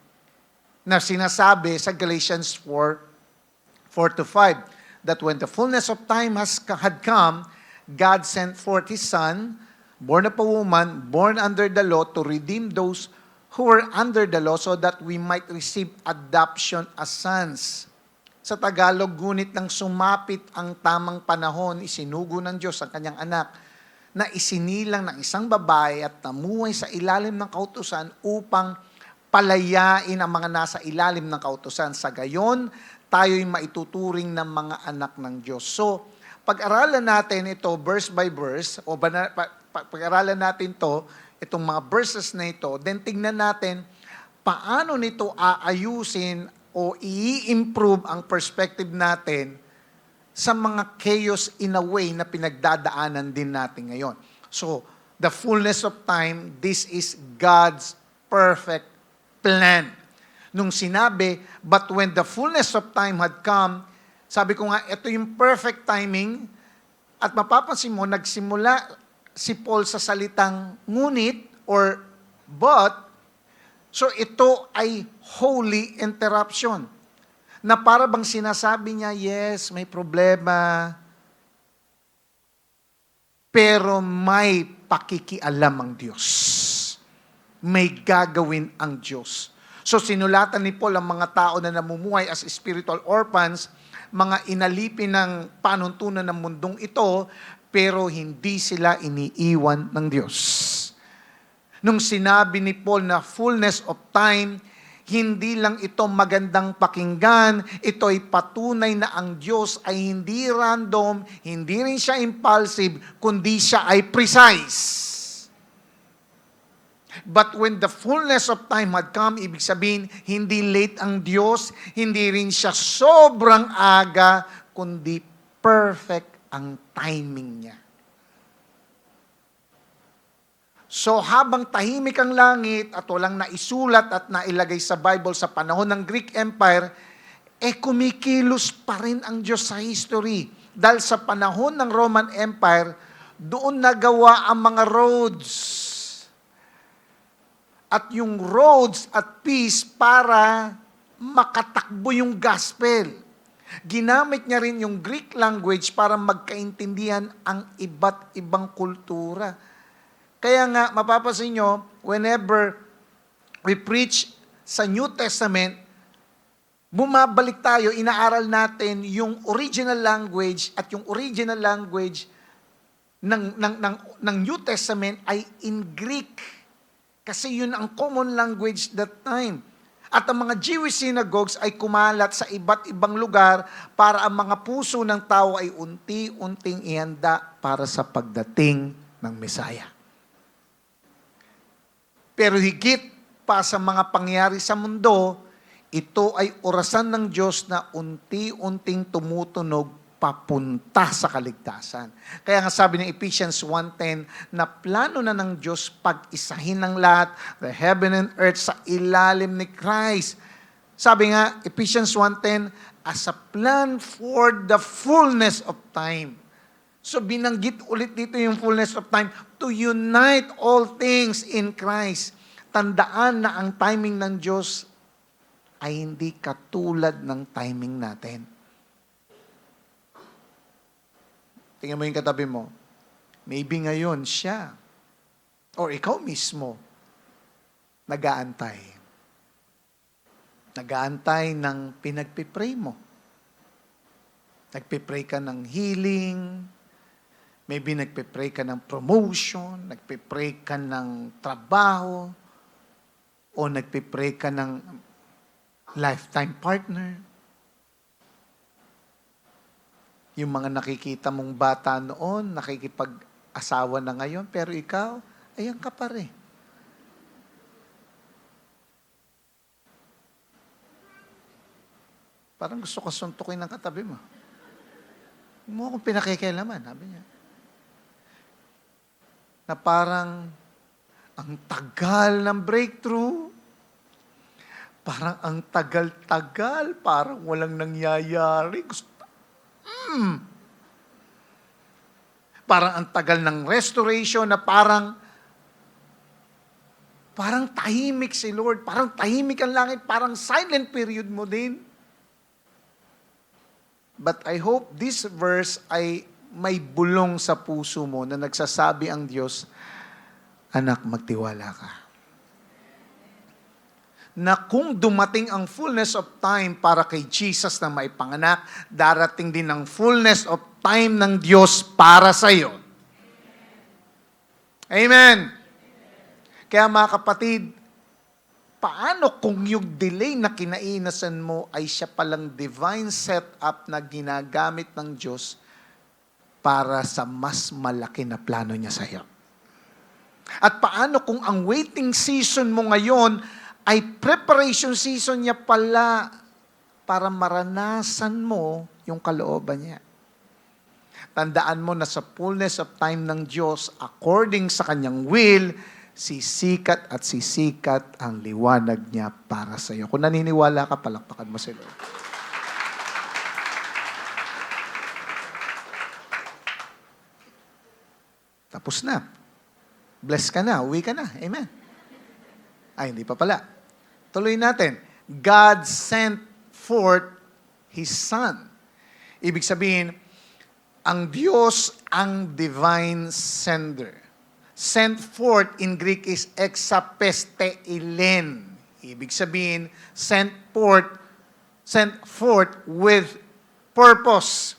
na sinasabi sa Galatians 4:4-5, that when the fullness of time had come, God sent forth His Son, born of a woman, born under the law, to redeem those who were under the law, so that we might receive adoption as sons. Sa Tagalog, ngunit nang sumapit ang tamang panahon, isinugo ng Diyos ang kanyang anak, na isinilang ng isang babae at namuhay sa ilalim ng kautusan upang palayain ang mga nasa ilalim ng kautusan. Sa gayon, tayo'y maituturing ng mga anak ng Diyos. So, pag-aralan natin ito verse by verse, o pag-aralan natin itong mga verses na ito, then tingnan natin paano nito aayusin o i-improve ang perspective natin sa mga chaos in a way na pinagdadaanan din natin ngayon. So, the fullness of time, this is God's perfect plan. Nung sinabi, but when the fullness of time had come, sabi ko nga, ito yung perfect timing, at mapapansin mo, nagsimula si Paul sa salitang ngunit or but, so ito ay holy interruption. Na para bang sinasabi niya, yes, may problema, pero may pakikialam ang Diyos. May gagawin ang Diyos. So sinulatan ni Paul ang mga tao na namumuhay as spiritual orphans, mga inalipin ng panuntunan ng mundong ito, pero hindi sila iniiwan ng Diyos. Nung sinabi ni Paul na fullness of time, hindi lang ito magandang pakinggan, ito ay patunay na ang Diyos ay hindi random, hindi rin siya impulsive, kundi siya ay precise. But when the fullness of time had come, ibig sabihin, hindi late ang Diyos, hindi rin siya sobrang aga, kundi perfect ang timing niya. So habang tahimik ang langit at walang naisulat at nailagay sa Bible sa panahon ng Greek Empire, kumikilos pa rin ang Diyos sa history. Dahil sa panahon ng Roman Empire, doon nagawa ang mga roads. At yung roads at peace para makatakbo yung gospel. Ginamit niya rin yung Greek language para magkaintindihan ang iba't ibang kultura. Kaya nga, mapapansin nyo, whenever we preach sa New Testament, bumabalik tayo, inaaral natin yung original language at yung original language ng New Testament ay in Greek. Kasi yun ang common language that time. At ang mga Jewish synagogues ay kumalat sa iba't ibang lugar para ang mga puso ng tao ay unti-unting ihanda para sa pagdating ng Mesaya. Pero higit pa sa mga pangyari sa mundo, ito ay orasan ng Diyos na unti-unting tumutunog papunta sa kaligtasan. Kaya nga sabi ng Ephesians 1:10 na plano na ng Diyos pag-isahin ng lahat, the heaven and earth, sa ilalim ni Christ. Sabi nga, Ephesians 1:10, as a plan for the fullness of time. So binanggit ulit dito yung fullness of time, to unite all things in Christ. Tandaan na ang timing ng Diyos ay hindi katulad ng timing natin. Tingnan mo yung katabi mo. Maybe ngayon siya or ikaw mismo nag-aantay. Nag-aantay ng pinagpipray mo. Nagpipray ka ng healing. Maybe nagpipray ka ng promotion. Nagpipray ka ng trabaho. O nagpipray ka ng lifetime partner. Yung mga nakikita mong bata noon, nakikipag-asawa na ngayon, pero ikaw, ayan ka pa rin. Parang gusto ko suntukin ng katabi mo. Huwag mo akong pinakikialaman, sabi niya. Na parang, ang tagal ng breakthrough. Parang ang tagal-tagal, parang walang nangyayari. Parang ang tagal ng restoration na parang tahimik si Lord, parang tahimik ang langit, parang silent period mo din. But I hope this verse ay may bulong sa puso mo na nagsasabi ang Diyos, anak, magtiwala ka. Na kung dumating ang fullness of time para kay Jesus na maipanganak, darating din ang fullness of time ng Diyos para sa iyo. Amen. Kaya mga kapatid, paano kung yung delay na kinainasan mo ay siya palang divine setup na ginagamit ng Diyos para sa mas malaki na plano niya sa iyo? At paano kung ang waiting season mo ngayon ay preparation season niya pala para maranasan mo yung kalooban niya. Tandaan mo na sa fullness of time ng Diyos, according sa kanyang will, sisikat at sisikat ang liwanag niya para sa iyo. Kung naniniwala ka, palakpakan mo si Lord. Tapos na. Bless ka na. Uwi ka na. Amen. Ay, hindi pa pala. Tuloy natin. God sent forth His Son. Ibig sabihin, ang Diyos ang divine sender. Sent forth in Greek is exapesteilen. Ibig sabihin, sent forth with purpose.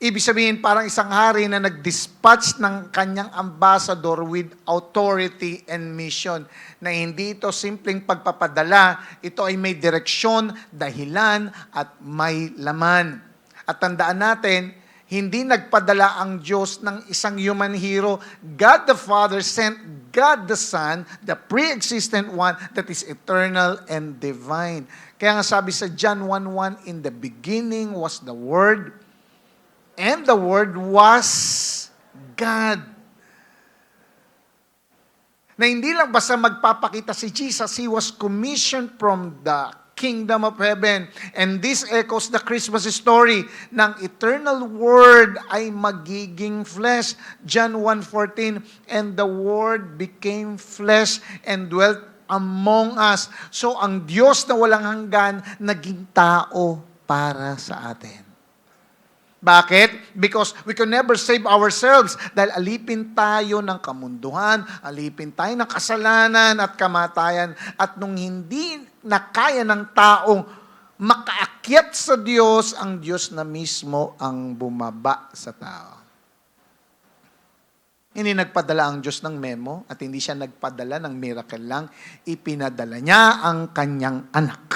Ibig sabihin, parang isang hari na nag-dispatch ng kanyang ambassador with authority and mission. Na hindi ito simpleng pagpapadala, ito ay may direksyon, dahilan, at may laman. At tandaan natin, hindi nagpadala ang Diyos ng isang human hero. God the Father sent God the Son, the pre-existent one that is eternal and divine. Kaya nga sabi sa John 1:1, in the beginning was the Word, and the Word was God. Na hindi lang basta magpapakita si Jesus, He was commissioned from the kingdom of heaven. And this echoes the Christmas story ng eternal Word ay magiging flesh. John 1:14, and the Word became flesh and dwelt among us. So ang Diyos na walang hanggan, naging tao para sa atin. Bakit? Because we can never save ourselves dahil alipin tayo ng kamunduhan, alipin tayo ng kasalanan at kamatayan. At nung hindi na kaya ng taong makaakyat sa Diyos, ang Diyos na mismo ang bumaba sa tao. Hindi nagpadala ang Diyos ng memo at hindi siya nagpadala ng miracle lang. Ipinadala niya ang kanyang anak.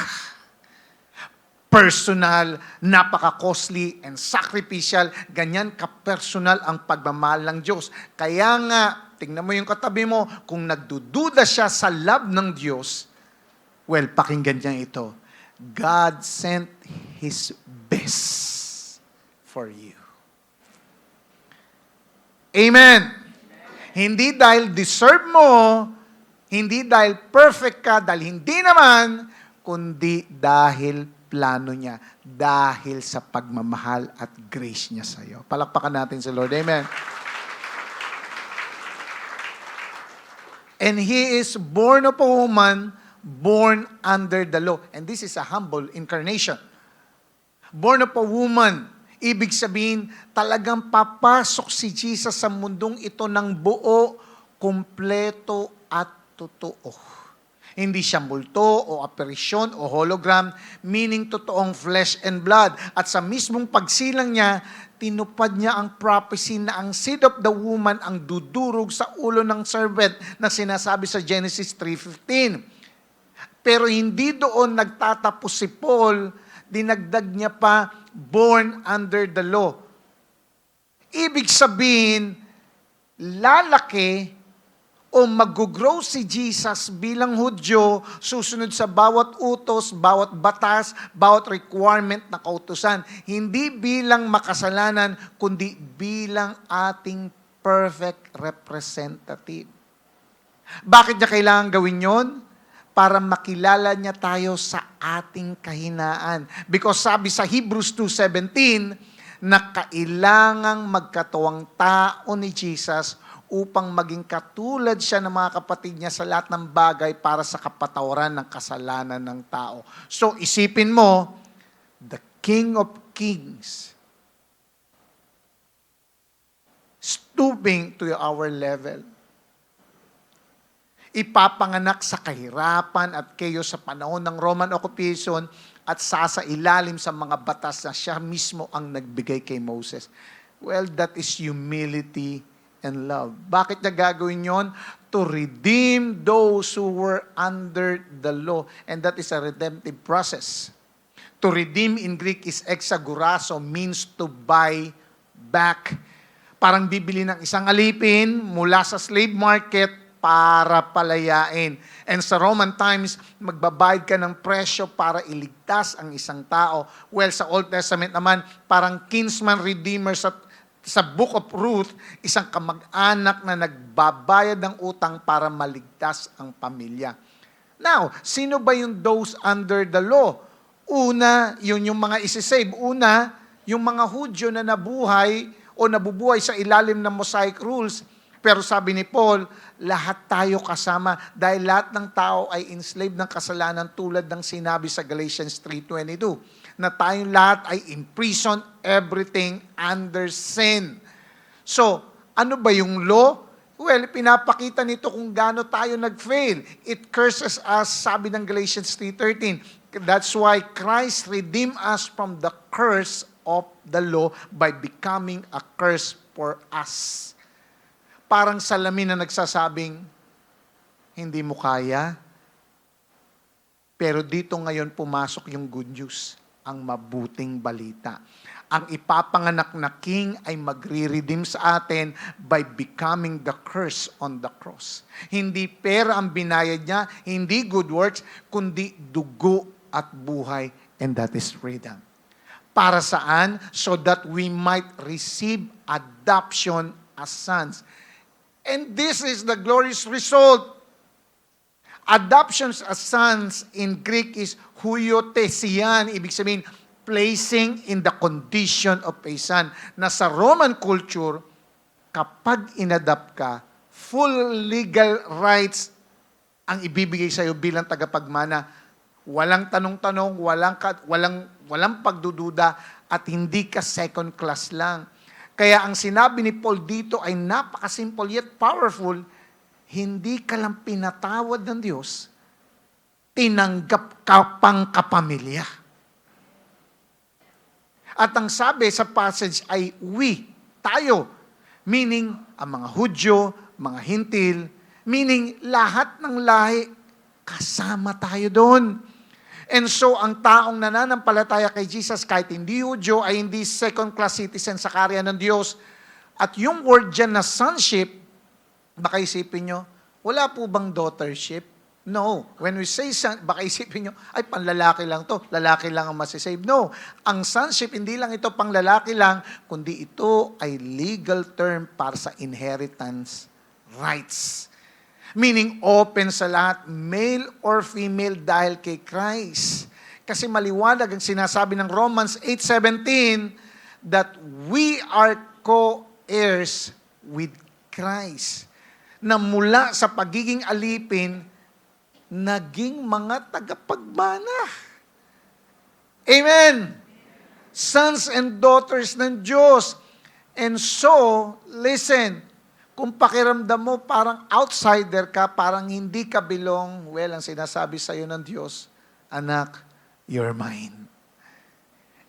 Personal, napaka-costly and sacrificial. Ganyan ka-personal ang pagmamahal ng Diyos. Kaya nga, tingnan mo yung katabi mo, kung nagdududa siya sa love ng Diyos, well, pakinggan niya ito. God sent His best for you. Amen. Hindi dahil deserve mo, hindi dahil perfect ka, dahil hindi naman, kundi dahil plano niya, dahil sa pagmamahal at grace niya sa iyo. Palakpakan natin si Lord. Amen. And He is born of a woman, born under the law. And this is a humble incarnation. Born of a woman. Ibig sabihin, talagang papasok si Jesus sa mundong ito ng buo, kumpleto at totoo. Hindi siya multo o apparition o hologram, meaning totoong flesh and blood. At sa mismong pagsilang niya, tinupad niya ang prophecy na ang seed of the woman ang dudurog sa ulo ng serpent na sinasabi sa Genesis 3:15. Pero hindi doon nagtatapos si Paul, dinagdag niya pa, born under the law. Ibig sabihin, lalaki o mag-grow si Jesus bilang Hudyo, susunod sa bawat utos, bawat batas, bawat requirement na kautusan. Hindi bilang makasalanan, kundi bilang ating perfect representative. Bakit niya kailangan gawin yon? Para makilala niya tayo sa ating kahinaan. Because sabi sa Hebrews 2:17, na kailangang magkatuwang tao ni Jesus upang maging katulad siya ng mga kapatid niya sa lahat ng bagay para sa kapatawaran ng kasalanan ng tao. So isipin mo, the King of Kings stooping to our level. Ipapanganak sa kahirapan at chaos sa panahon ng Roman occupation at sasailalim sa mga batas na siya mismo ang nagbigay kay Moses. Well, that is humility and love. Bakit niya gagawin yon? To redeem those who were under the law. And that is a redemptive process. To redeem in Greek is exagorazo, means to buy back. Parang bibili ng isang alipin mula sa slave market para palayain. And sa Roman times, magbabayad ka ng presyo para iligtas ang isang tao. Well, sa Old Testament naman, parang kinsman redeemer sa Book of Ruth, isang kamag-anak na nagbabayad ng utang para maligtas ang pamilya. Now, sino ba yung those under the law? Una, yun yung mga isisave. Una, yung mga Hudyo na nabuhay o nabubuhay sa ilalim ng Mosaic rules. Pero sabi ni Paul, lahat tayo kasama dahil lahat ng tao ay enslaved ng kasalanan tulad ng sinabi sa Galatians 3:22 na tayong lahat ay imprisoned everything under sin. So, ano ba yung law? Well, pinapakita nito kung gaano tayo nag-fail. It curses us, sabi ng Galatians 3:13. That's why Christ redeemed us from the curse of the law by becoming a curse for us. Parang salamin na nagsasabing, hindi mo kaya. Pero dito ngayon pumasok yung good news, ang mabuting balita. Ang ipapanganak na king ay magre-redeem sa atin by becoming the curse on the cross. Hindi pera ang binayad niya, hindi good works, kundi dugo at buhay, and that is freedom. Para saan? So that we might receive adoption as sons. And this is the glorious result. Adoptions as sons in Greek is huiotesian. Ibig sabihin, placing in the condition of a son. Na sa Roman culture, kapag inadopt ka, full legal rights ang ibibigay sa iyo bilang tagapagmana. Walang tanong-tanong, walang pagdududa, at hindi ka second class lang. Kaya ang sinabi ni Paul dito ay napakasimple yet powerful. Hindi ka lang pinatawad ng Diyos, tinanggap ka pang kapamilya. At ang sabi sa passage ay we, tayo, Meaning, ang mga Hudyo, mga Hintil, meaning lahat ng lahi, kasama tayo doon. And so, ang taong nananampalataya kay Jesus, kahit hindi Hudyo, ay hindi second-class citizen sa karya ng Diyos. At yung word dyan na sonship, baka isipin nyo, wala po bang daughtership? No. When we say son, baka isipin nyo, ay panlalaki lang to, lalaki lang ang masisave. No. Ang sonship, hindi lang ito pang lalaki lang, kundi ito ay legal term para sa inheritance rights. Meaning, open sa lahat, male or female dahil kay Christ. Kasi maliwanag ang sinasabi ng Romans 8:17 that we are co-heirs with Christ. Na mula sa pagiging alipin, naging mga tagapagmana. Amen! Sons and daughters ng Diyos. And so, listen, kung pakiramdam mo parang outsider ka, parang hindi ka belong, well, ang sinasabi sa iyo ng Diyos, anak, you're mine.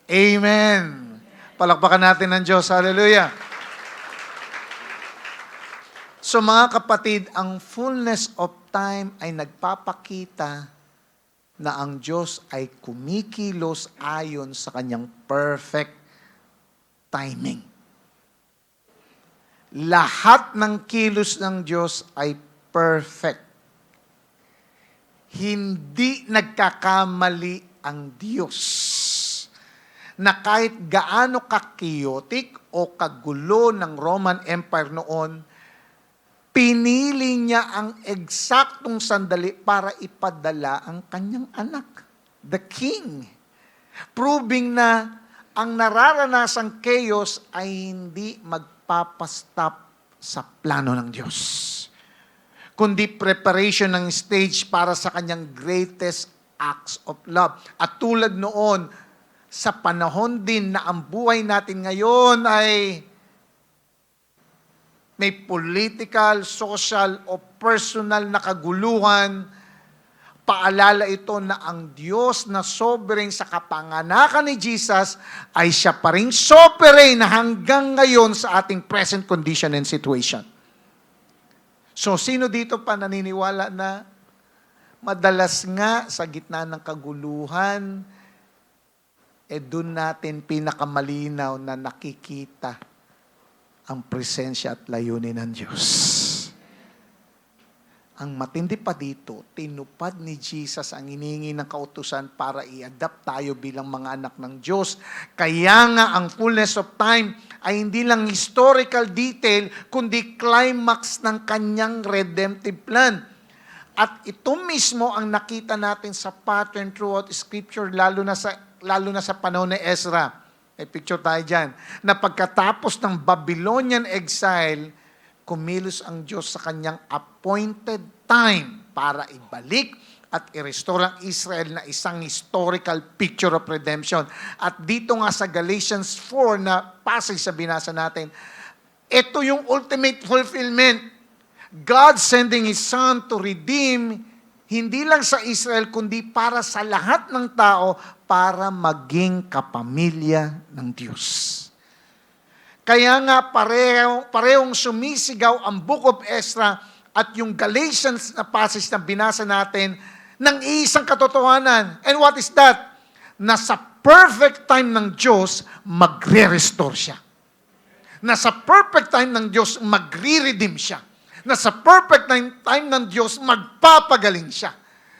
Amen! Palakpakan natin ng Diyos. Hallelujah! So mga kapatid, ang fullness of time ay nagpapakita na ang Diyos ay kumikilos ayon sa kanyang perfect timing. Lahat ng kilos ng Diyos ay perfect. Hindi nagkakamali ang Diyos. Na kahit gaano ka-chaotic o kagulo ng Roman Empire noon, pinili niya ang eksaktong sandali para ipadala ang kanyang anak, the King. Proving na ang nararanasang chaos ay hindi magpapastop sa plano ng Diyos, kundi preparation ng stage para sa kanyang greatest acts of love. At tulad noon, sa panahon din na ang buhay natin ngayon ay may political, social, o personal na kaguluhan, paalala ito na ang Diyos na sovereign sa kapanganakan ni Jesus ay siya pa rin sovereign hanggang ngayon sa ating present condition and situation. So, sino dito pa naniniwala na madalas nga sa gitna ng kaguluhan, doon natin pinakamalinaw na nakikita ang presensya at layunin ng Diyos. Ang matindi pa dito, tinupad ni Jesus ang inihingi ng kautusan para i-adapt tayo bilang mga anak ng Diyos. Kaya nga ang fullness of time ay hindi lang historical detail, kundi climax ng kanyang redemptive plan. At ito mismo ang nakita natin sa pattern throughout Scripture, lalo na sa panahon ni Ezra. May picture tayo dyan. Na pagkatapos ng Babylonian exile, kumilos ang Diyos sa kanyang appointed time para ibalik at i-restore ang Israel na isang historical picture of redemption. At dito nga sa Galatians 4 na passage sa binasa natin, ito yung ultimate fulfillment. God sending His Son to redeem hindi lang sa Israel, kundi para sa lahat ng tao, para maging kapamilya ng Diyos. Kaya nga parehong sumisigaw ang Book of Ezra at yung Galatians na passage na binasa natin ng isang katotohanan. And what is that? Na sa perfect time ng Diyos, magre-restore siya. Na sa perfect time ng Diyos, magre-redeem siya. Na sa perfect time ng Diyos, magpapagaling siya.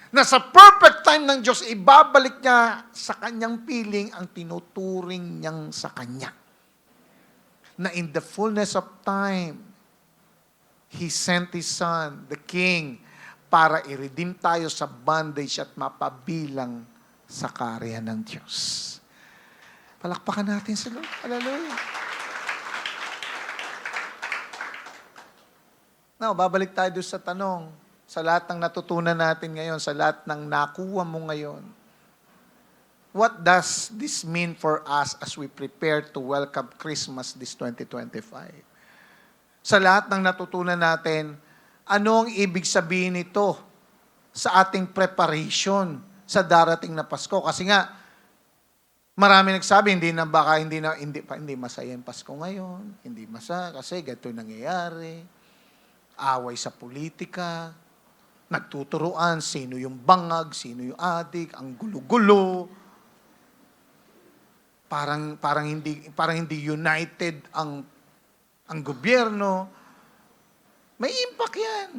Na sa perfect time ng Diyos, ibabalik niya sa kanyang piling ang tinuturing niyang sa kanya. Na in the fullness of time, He sent His Son, the King, para i-redeem tayo sa bondage at mapabilang sa karya ng Diyos. Palakpakan natin sa Lord. Hallelujah. Now, babalik tayo doon sa tanong, sa lahat ng natutunan natin ngayon, sa lahat ng nakuha mo ngayon. What does this mean for us as we prepare to welcome Christmas this 2025? Sa lahat ng natutunan natin, ano ang ibig sabihin nito sa ating preparation sa darating na Pasko? Kasi nga, Marami nagsabi, hindi masaya yung Pasko ngayon. Hindi masaya kasi ganito nangyayari. Away sa politika. Nagtuturuan, sino yung bangag, sino yung adik, ang gulo-gulo. Parang hindi united ang gobyerno. May impact yan.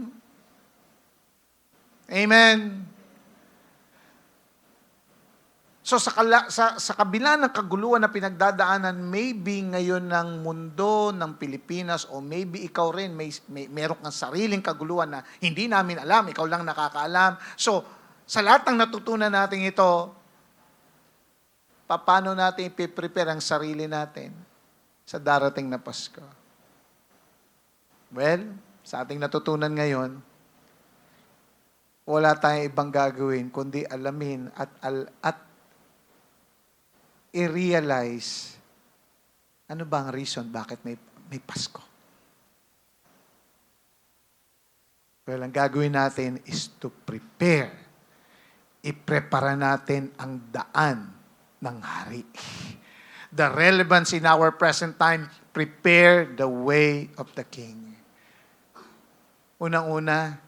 Amen. So sa kabila ng kaguluhan na pinagdadaanan, maybe ngayon ng mundo ng Pilipinas o maybe ikaw rin meron kang sariling kaguluhan na hindi namin alam, ikaw lang nakakaalam. So sa lahat ng natutunan natin ito, paano natin ipiprepare ang sarili natin sa darating na Pasko? Well, sa ating natutunan ngayon, wala tayong ibang gagawin kundi alamin at i-realize ano ba ang reason bakit may Pasko. Well, ang gagawin natin is to prepare. I-prepara natin ang daan ng hari. The relevance in our present time, prepare the way of the King. Unang-una,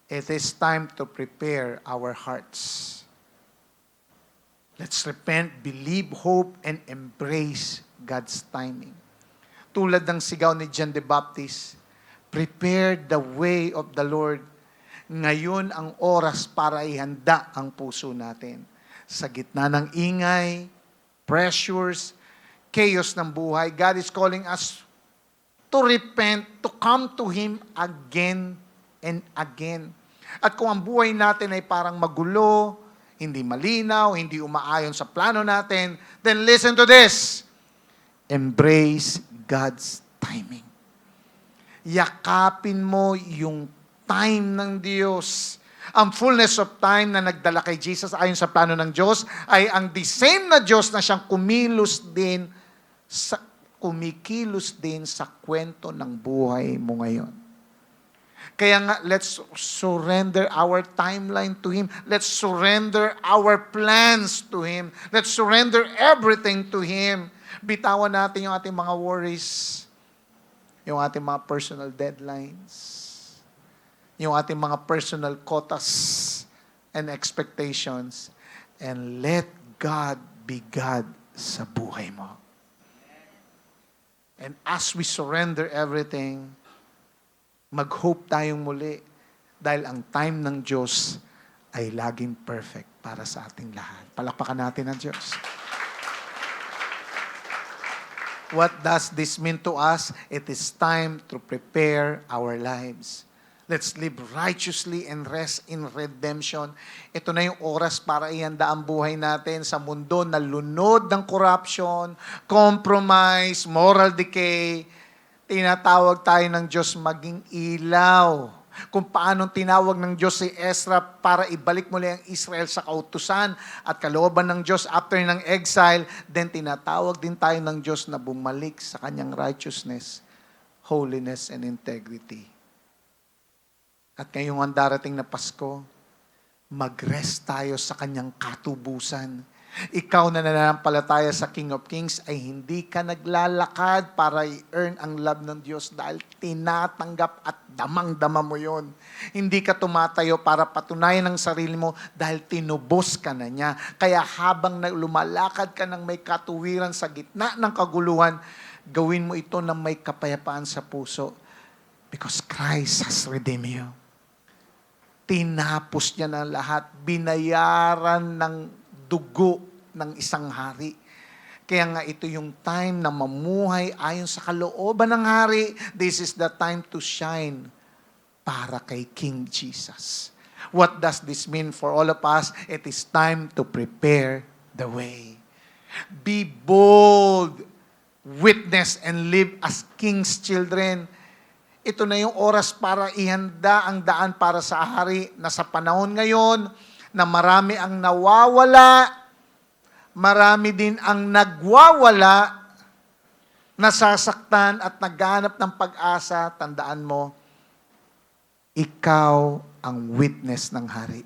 it is time to prepare our hearts. Let's repent, believe, hope, and embrace God's timing. Tulad ng sigaw ni John the Baptist, prepare the way of the Lord. Ngayon ang oras para ihanda ang puso natin. Sa gitna ng ingay, pressures, chaos ng buhay, God is calling us to repent, to come to Him again and again. At kung ang buhay natin ay parang magulo, hindi malinaw, hindi umaayon sa plano natin, then listen to this. Embrace God's timing. Yakapin mo yung time ng Diyos. Ang fullness of time na nagdala kay Jesus ayon sa plano ng Diyos ay ang the same na Diyos na siyang kumikilos din sa kwento ng buhay mo ngayon. Kaya nga, let's surrender our timeline to Him. Let's surrender our plans to Him. Let's surrender everything to Him. Bitawan natin yung ating mga worries, yung ating mga personal deadlines, yung ating mga personal quotas and expectations, and let God be God sa buhay mo. And as we surrender everything, mag-hope tayong muli dahil ang time ng Diyos ay laging perfect para sa ating lahat. Palakpakan natin ang Diyos. What does this mean to us? It is time to prepare our lives. Let's live righteously and rest in redemption. Ito na yung oras para ihanda ang buhay natin sa mundo na lunod ng corruption, compromise, moral decay. Tinatawag tayo ng Diyos maging ilaw. Kung paano tinawag ng Diyos si Ezra para ibalik muli ang Israel sa kautusan at kalooban ng Diyos after ng exile, then tinatawag din tayo ng Diyos na bumalik sa kanyang righteousness, holiness, and integrity. At ngayong ang darating na Pasko, mag-rest tayo sa kanyang katubusan. Ikaw na nananampalataya sa King of Kings ay hindi ka naglalakad para i-earn ang love ng Diyos dahil tinatanggap at damang-dama mo yon. Hindi ka tumatayo para patunayan ang sarili mo dahil tinubos ka na niya. Kaya habang lumalakad ka ng may katuwiran sa gitna ng kaguluhan, gawin mo ito ng may kapayapaan sa puso because Christ has redeemed you. Tinapos niya na lahat. Binayaran ng dugo ng isang hari. Kaya nga ito yung time na mamuhay ayon sa kalooban ng hari. This is the time to shine para kay King Jesus. What does this mean for all of us? It is time to prepare the way. Be bold, witness, and live as King's children. Ito na yung oras para ihanda ang daan para sa hari na sa panahon ngayon na marami ang nawawala, marami din ang nagwawala, nasasaktan at naghanap ng pag-asa. Tandaan mo, ikaw ang witness ng hari.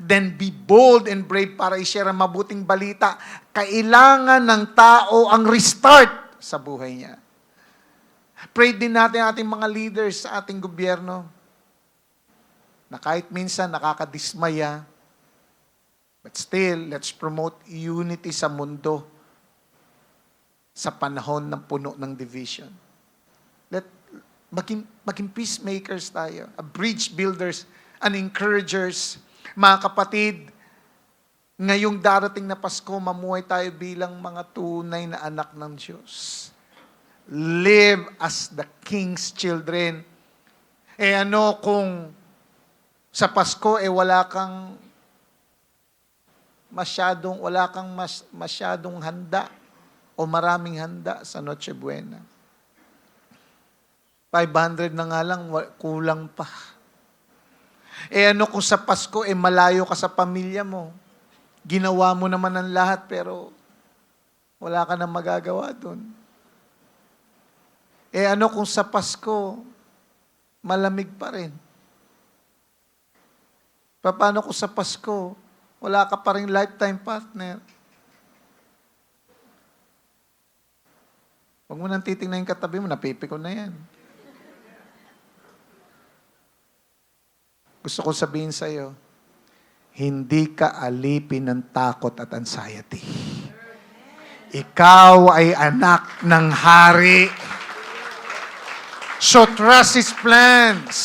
Then be bold and brave para i-share ang mabuting balita. Kailangan ng tao ang restart sa buhay niya. Pray din natin ating mga leaders sa ating gobyerno na kahit minsan nakakadismaya, but still, let's promote unity sa mundo sa panahon ng puno ng division. Maging peacemakers tayo, bridge builders, and encouragers. Mga kapatid, ngayong darating na Pasko, mamuhay tayo bilang mga tunay na anak ng Diyos. Live as the King's children. Ano kung sa Pasko wala kang masyadong handa o maraming handa sa Noche Buena. 500 na nga lang, kulang pa. Ano kung sa Pasko, malayo ka sa pamilya mo. Ginawa mo naman ang lahat, pero wala ka nang magagawa dun. Ano kung sa Pasko, malamig pa rin. Paano kung sa Pasko, wala ka pa rin lifetime partner? Huwag mo nang titingnan yung katabi mo, napipiko na yan. Gusto ko sabihin sa iyo, hindi ka alipin ng takot at anxiety. Ikaw ay anak ng hari. So trust His plans.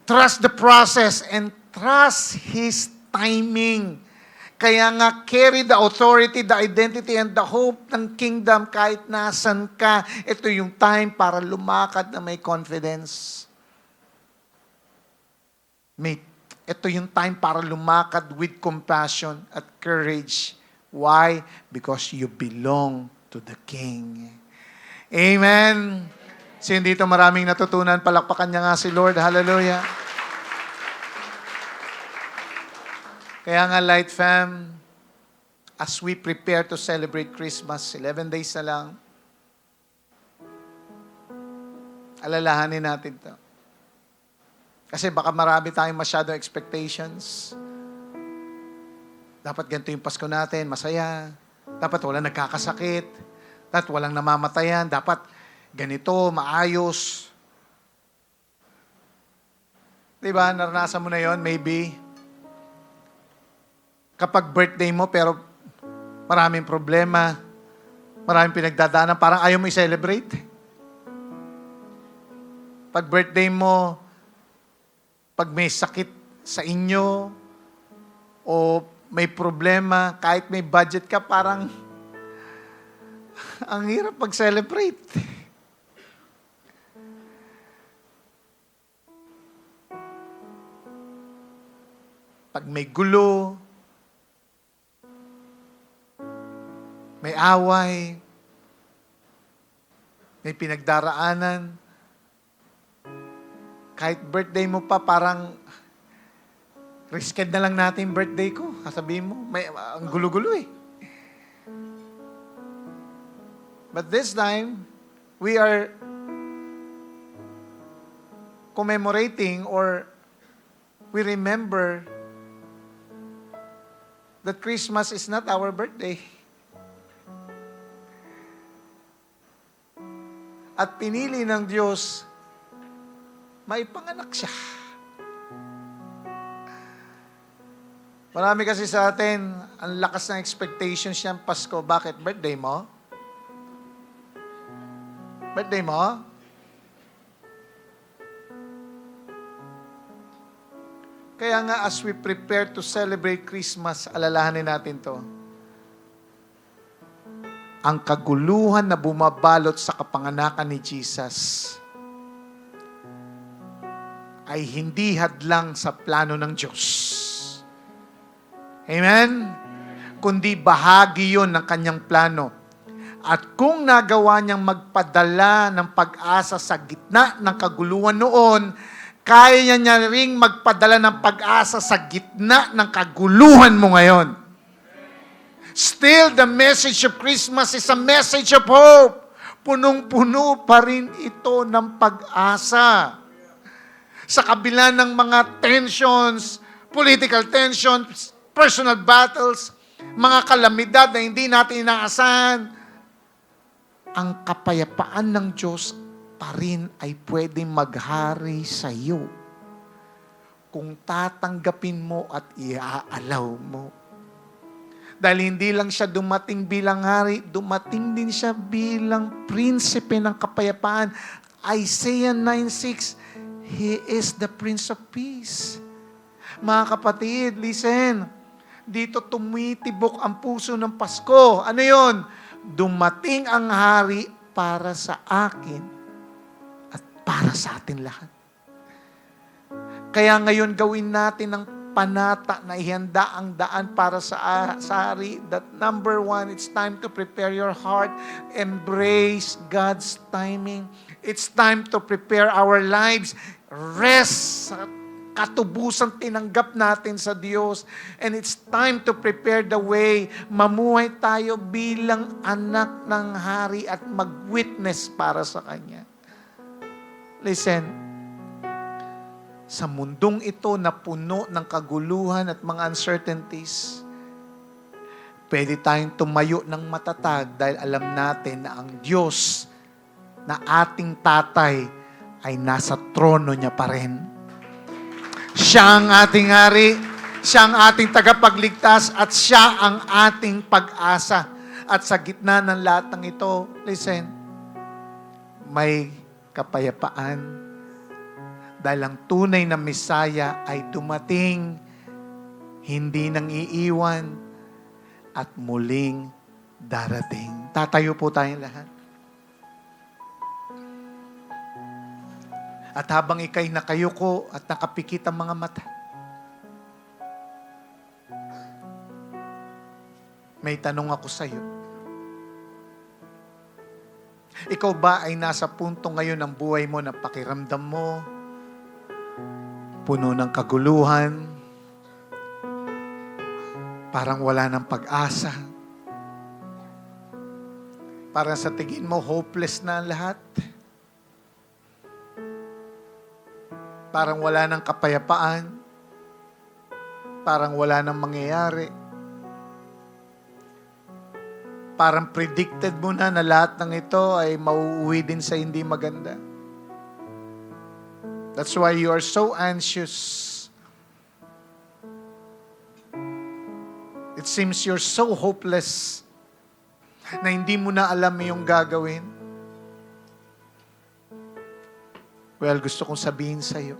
Trust the process and trust His timing. Kaya nga, carry the authority, the identity, and the hope ng kingdom kahit nasan ka. Ito yung time para lumakad na may confidence. Ito yung time para lumakad with compassion at courage. Why? Because you belong to the King. Amen. Sino dito maraming natutunan? Palakpakan niya nga si Lord. Hallelujah. Kaya nga, Light Fam, as we prepare to celebrate Christmas, 11 days na lang, alalahanin natin to. Kasi baka marami tayong masyadong expectations. Dapat ganito yung Pasko natin, masaya. Dapat walang nagkakasakit. Dapat walang namamatayan. Dapat ganito, maayos. Diba, naranasan mo na yon maybe. Kapag birthday mo, pero maraming problema, maraming pinagdadaanan, parang ayaw mo i-celebrate. Pag birthday mo, pag may sakit sa inyo, o may problema, kahit may budget ka, parang ang hirap pag-celebrate. Pag may gulo, may away, may pinagdaraanan, kahit birthday mo pa, parang risked na lang natin birthday ko. Sasabihin mo, ang gulo-gulo eh. But this time, we are commemorating or we remember that Christmas is not our birthday. At pinili ng Diyos, maipanganak siya. Marami kasi sa atin, ang lakas ng expectations niyang Pasko. Bakit? Birthday mo? Birthday mo? Kaya nga, as we prepare to celebrate Christmas, alalahanin natin to. Ang kaguluhan na bumabalot sa kapanganakan ni Jesus ay hindi hadlang sa plano ng Diyos. Amen? Kundi bahagi yon ng kanyang plano. At kung nagawa niyang magpadala ng pag-asa sa gitna ng kaguluhan noon, kaya niya ring magpadala ng pag-asa sa gitna ng kaguluhan mo ngayon. Still, the message of Christmas is a message of hope. Punong-puno pa rin ito ng pag-asa. Sa kabila ng mga tensions, political tensions, personal battles, mga kalamidad na hindi natin inaasahan, ang kapayapaan ng Diyos pa rin ay pwedeng maghari sa iyo kung tatanggapin mo at iaalaw mo. Dahil hindi lang siya dumating bilang hari, dumating din siya bilang prinsipe ng kapayapaan. Isaiah 9:6, He is the Prince of Peace. Mga kapatid, listen. Dito tumitibok ang puso ng Pasko. Ano yon? Dumating ang hari para sa akin at para sa atin lahat. Kaya ngayon gawin natin ang panata na ihanda ang daan para sa hari. That number 1, it's time to prepare your heart. Embrace God's timing. It's time to prepare our lives. Rest sa katubusang tinanggap natin sa Diyos. And it's time to prepare the way. Mamuhay tayo bilang anak ng hari at mag-witness para sa Kanya. Listen, sa mundong ito na puno ng kaguluhan at mga uncertainties, pwede tayong tumayo ng matatag dahil alam natin na ang Diyos na ating tatay ay nasa trono niya pa rin. Siya ang ating hari, siya ang ating tagapagligtas, at siya ang ating pag-asa. At sa gitna ng lahat ng ito, listen, may kapayapaan. Dahil ang tunay na Mesaya ay dumating, hindi nang iiwan, at muling darating. Tatayo po tayong lahat. At habang ikay nakayuko at nakapikit ang mga mata, may tanong ako sa iyo. Ikaw ba ay nasa punto ngayon ng buhay mo na pakiramdam mo puno ng kaguluhan, parang wala ng pag-asa, parang sa tingin mo hopeless na ang lahat, parang wala ng kapayapaan, parang wala ng mangyayari, parang predicted mo na lahat ng ito ay mauuwi din sa hindi maganda. That's why you are so anxious. It seems you're so hopeless na hindi mo na alam yung gagawin. Well, gusto kong sabihin sa iyo,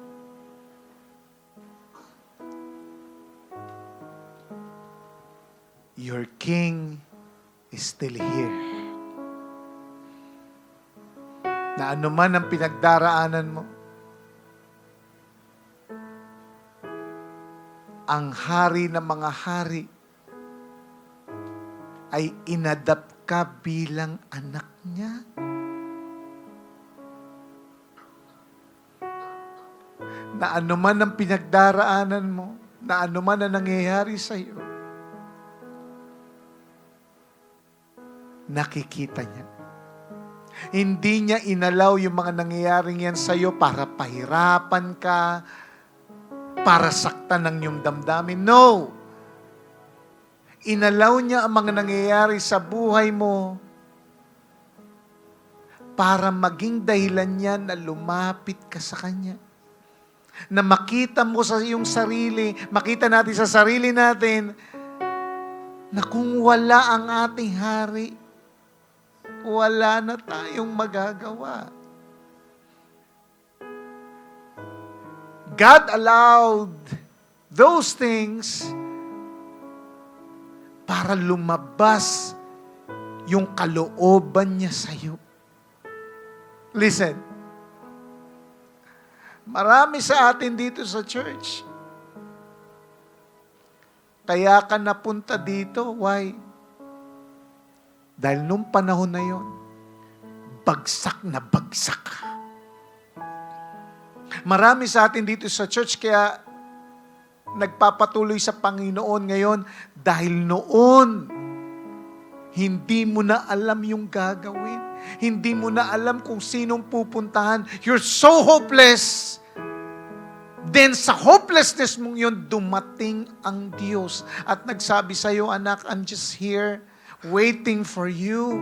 your King is still here. Na anuman ang pinagdaraanan mo, ang hari ng mga hari ay inadapt ka bilang anak niya. Na anuman ang pinagdaraanan mo, na anuman ang nangyayari sa iyo, nakikita niya. Hindi niya inalaw yung mga nangyayaring yan sa iyo para pahirapan ka, para saktan ng iyong damdamin. No! Inalaw niya ang mga nangyayari sa buhay mo para maging dahilan niya na lumapit ka sa Kanya. Na makita mo sa iyong sarili, makita natin sa sarili natin, na kung wala ang ating hari, wala na tayong magagawa. God allowed those things para lumabas yung kalooban niya sa iyo. Listen, marami sa atin dito sa church, kaya ka napunta dito, why? Dahil nung panahon na yon, bagsak na bagsak ka. Marami sa atin dito sa church kaya nagpapatuloy sa Panginoon ngayon dahil noon hindi mo na alam yung gagawin. Hindi mo na alam kung sinong pupuntahan. You're so hopeless Then sa hopelessness mong yun, dumating ang Diyos at nagsabi sa'yo, anak, I'm just here waiting for you.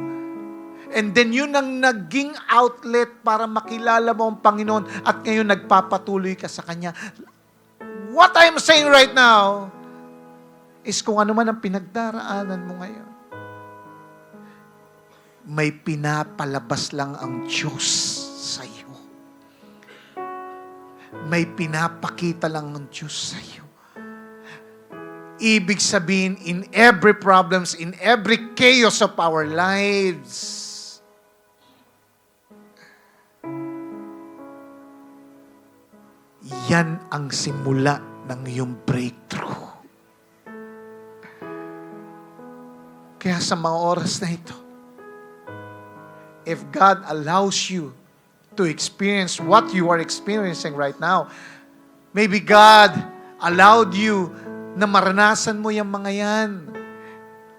And then yun ang naging outlet para makilala mo ang Panginoon at ngayon nagpapatuloy ka sa Kanya. What I'm saying right now is kung ano man ang pinagdaraanan mo ngayon, may pinapalabas lang ang Diyos sa iyo. May pinapakita lang ng Diyos sa iyo. Ibig sabihin, in every problems, in every chaos of our lives, yan ang simula ng iyong breakthrough. Kaya sa mga oras na ito, if God allows you to experience what you are experiencing right now, maybe God allowed you na maranasan mo yung mga yan.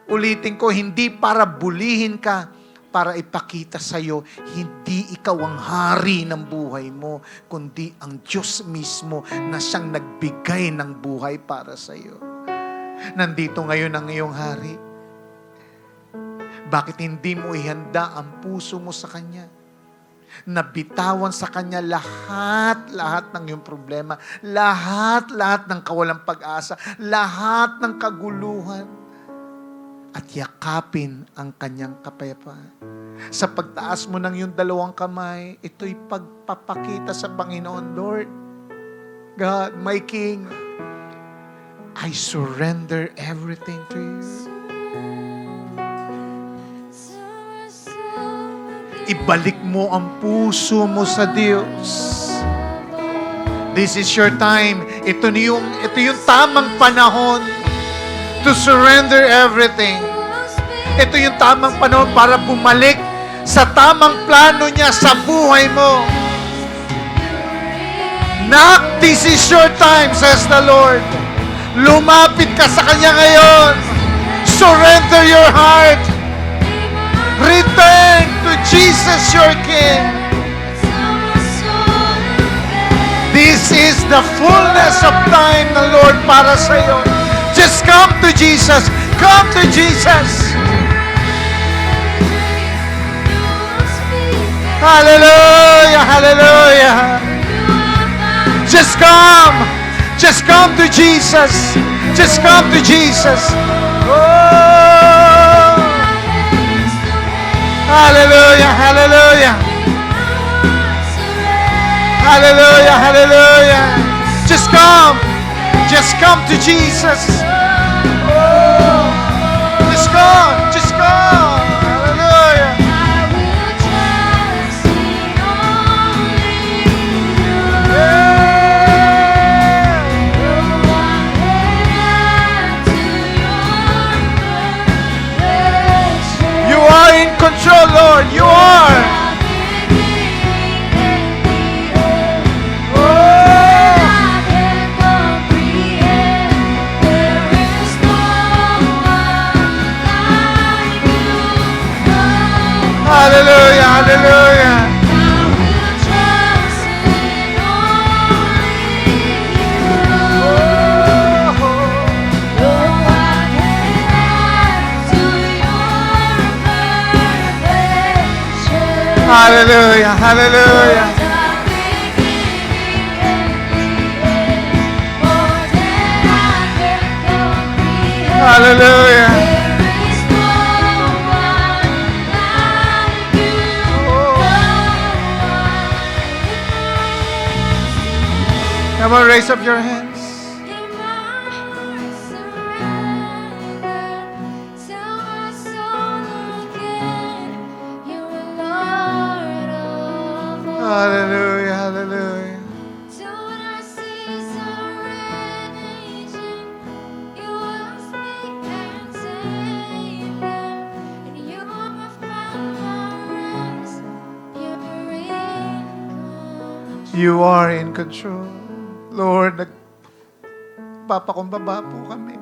Ulitin ko, hindi para bulihin ka, para ipakita sa'yo, hindi ikaw ang hari ng buhay mo, kundi ang Diyos mismo na siyang nagbigay ng buhay para sa'yo. Nandito ngayon ang iyong hari. Bakit hindi mo ihanda ang puso mo sa Kanya? Nabitawan sa Kanya lahat ng iyong problema, lahat ng kawalang pag-asa, lahat ng kaguluhan, at yakapin ang Kanyang kapayapaan. Sa pagtaas mo ng iyong dalawang kamay, ito'y pagpapakita sa Panginoon, Lord, God, my King, I surrender everything to you. Ibalik mo ang puso mo sa Diyos. This is your time. Ito yung tamang panahon to surrender everything. Ito yung tamang panahon para bumalik sa tamang plano niya sa buhay mo. Nak, this is your time, says the Lord. Lumapit ka sa Kanya ngayon. Surrender your heart. Return to Jesus, your King. This is the fullness of time ng Lord para sa iyo. Just come to Jesus. Come to Jesus. Hallelujah, hallelujah. Just come. Just come to Jesus. Just come to Jesus. Oh. Hallelujah, hallelujah. Hallelujah, hallelujah. Just come. Just come to Jesus. Oh. Just come. Just come. Hallelujah. You are in control, Lord. You are. Hallelujah, hallelujah. Hallelujah, hallelujah. Hallelujah. Come on, raise up your hands. Hallelujah, hallelujah. You are in control. Lord, nagpapakumbaba po kami.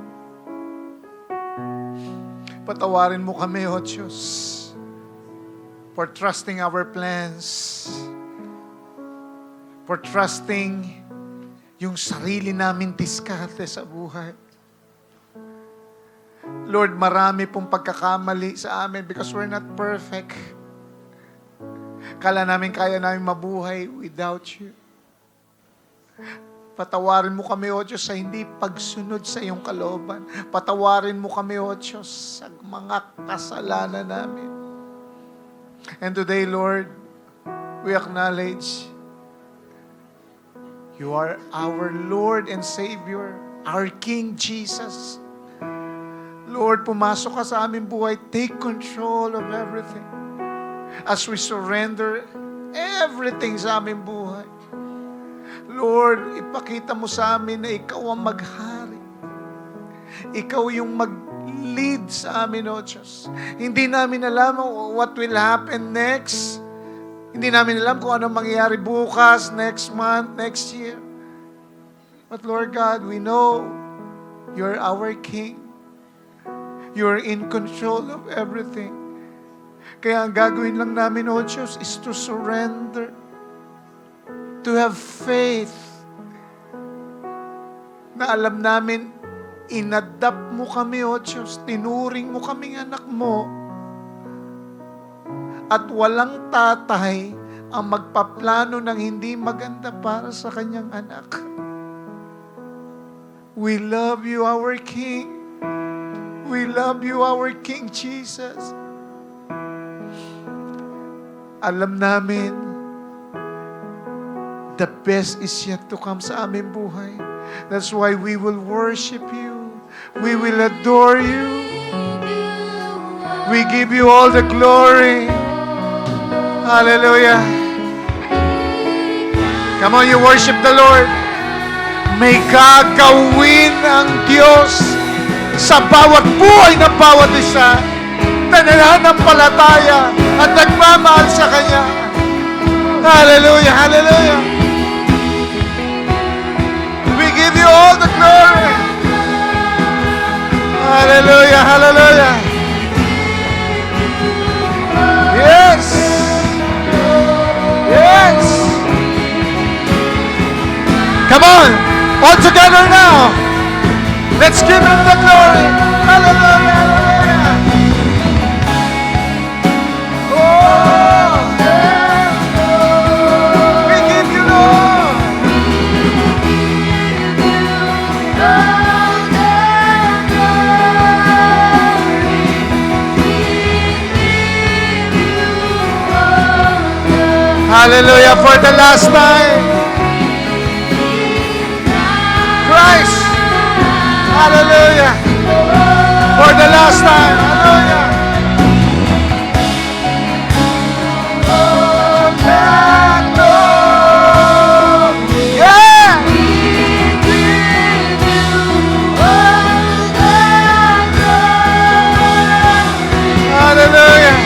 Patawarin mo kami, O Diyos, for trusting our plans, for trusting yung sarili namin diskarte sa buhay. Lord, marami pong pagkakamali sa amin because we're not perfect. Kala namin kaya namin mabuhay without you. Patawarin mo kami, O Diyos, sa hindi pagsunod sa iyong kalooban. Patawarin mo kami, O Diyos, sa mga kasalanan namin. And today, Lord, we acknowledge you are our Lord and Savior, our King Jesus. Lord, pumasok ka sa aming buhay. Take control of everything. As we surrender everything sa aming buhay. Lord, ipakita mo sa amin na ikaw ang maghari. Ikaw yung mag-lead sa amin, O Diyos. Hindi namin alam what will happen next. Hindi namin alam kung anong mangyayari bukas, next month, next year. But Lord God, we know you're our King. You're in control of everything. Kaya ang gagawin lang namin, O Diyos, is to surrender. To have faith na alam namin, inadapt mo kami, O Diyos, tinuring mo kaming anak mo, at walang tatay ang magpaplano ng hindi maganda para sa kanyang anak. We love you, our King. We love you, our King Jesus. Alam namin, the best is yet to come sa aming buhay. That's why we will worship you. We will adore you. We give you all the glory. Hallelujah. Come on, you worship the Lord. May gagawin ang Diyos sa bawat buhay ng bawat isa na nananampalataya at nagmamahal sa Kanya. Hallelujah, hallelujah. We give you all the glory. Hallelujah, hallelujah. Yes. Yes. Come on, all together now. Let's give Him the glory. Hallelujah, hallelujah. Oh, we give you Lord. Hallelujah for the last time. Christ. Hallelujah. For the last time. Hallelujah. Yeah. Hallelujah.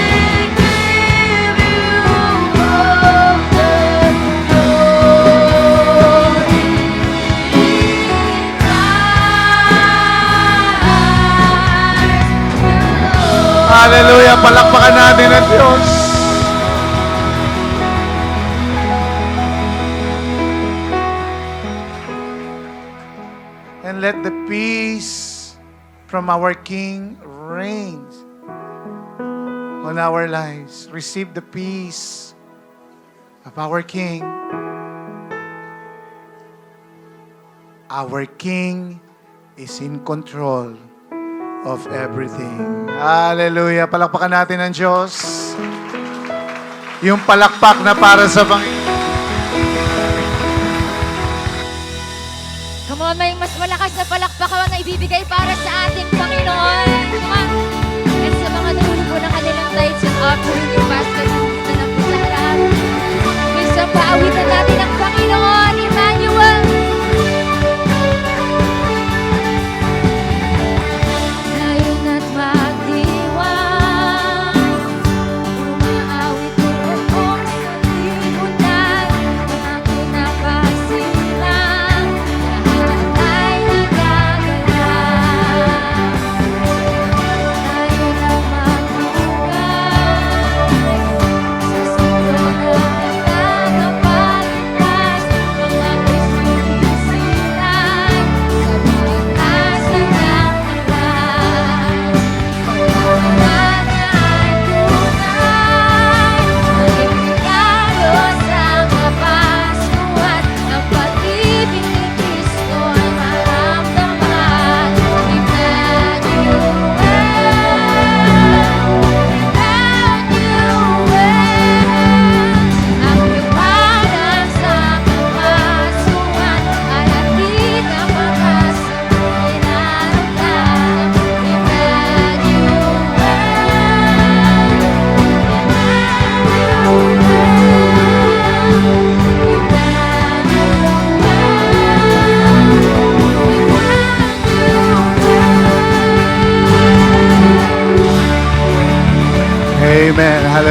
Hallelujah. Palakpakan natin ang Diyos. And let the peace from our King reign on our lives. Receive the peace of our King. Our King is in control of everything. Hallelujah. Palakpakan natin ang Diyos. Yung palakpak na para sa Panginoon. Come on, may mas malakas na palakpakan na ibibigay para sa ating Panginoon. Come on. At sa mga nahulugo ng kanilang tithes and offering yung basket na lang po sa harap. Isang paawitan natin ang Panginoon, Emmanuel. Ngayon at magdiwang, umaawit doon sa libutan, mga pinapasilang, lahat ay nagagalaw. Ngayon ang magdiwang, sa sundot na nagagapan.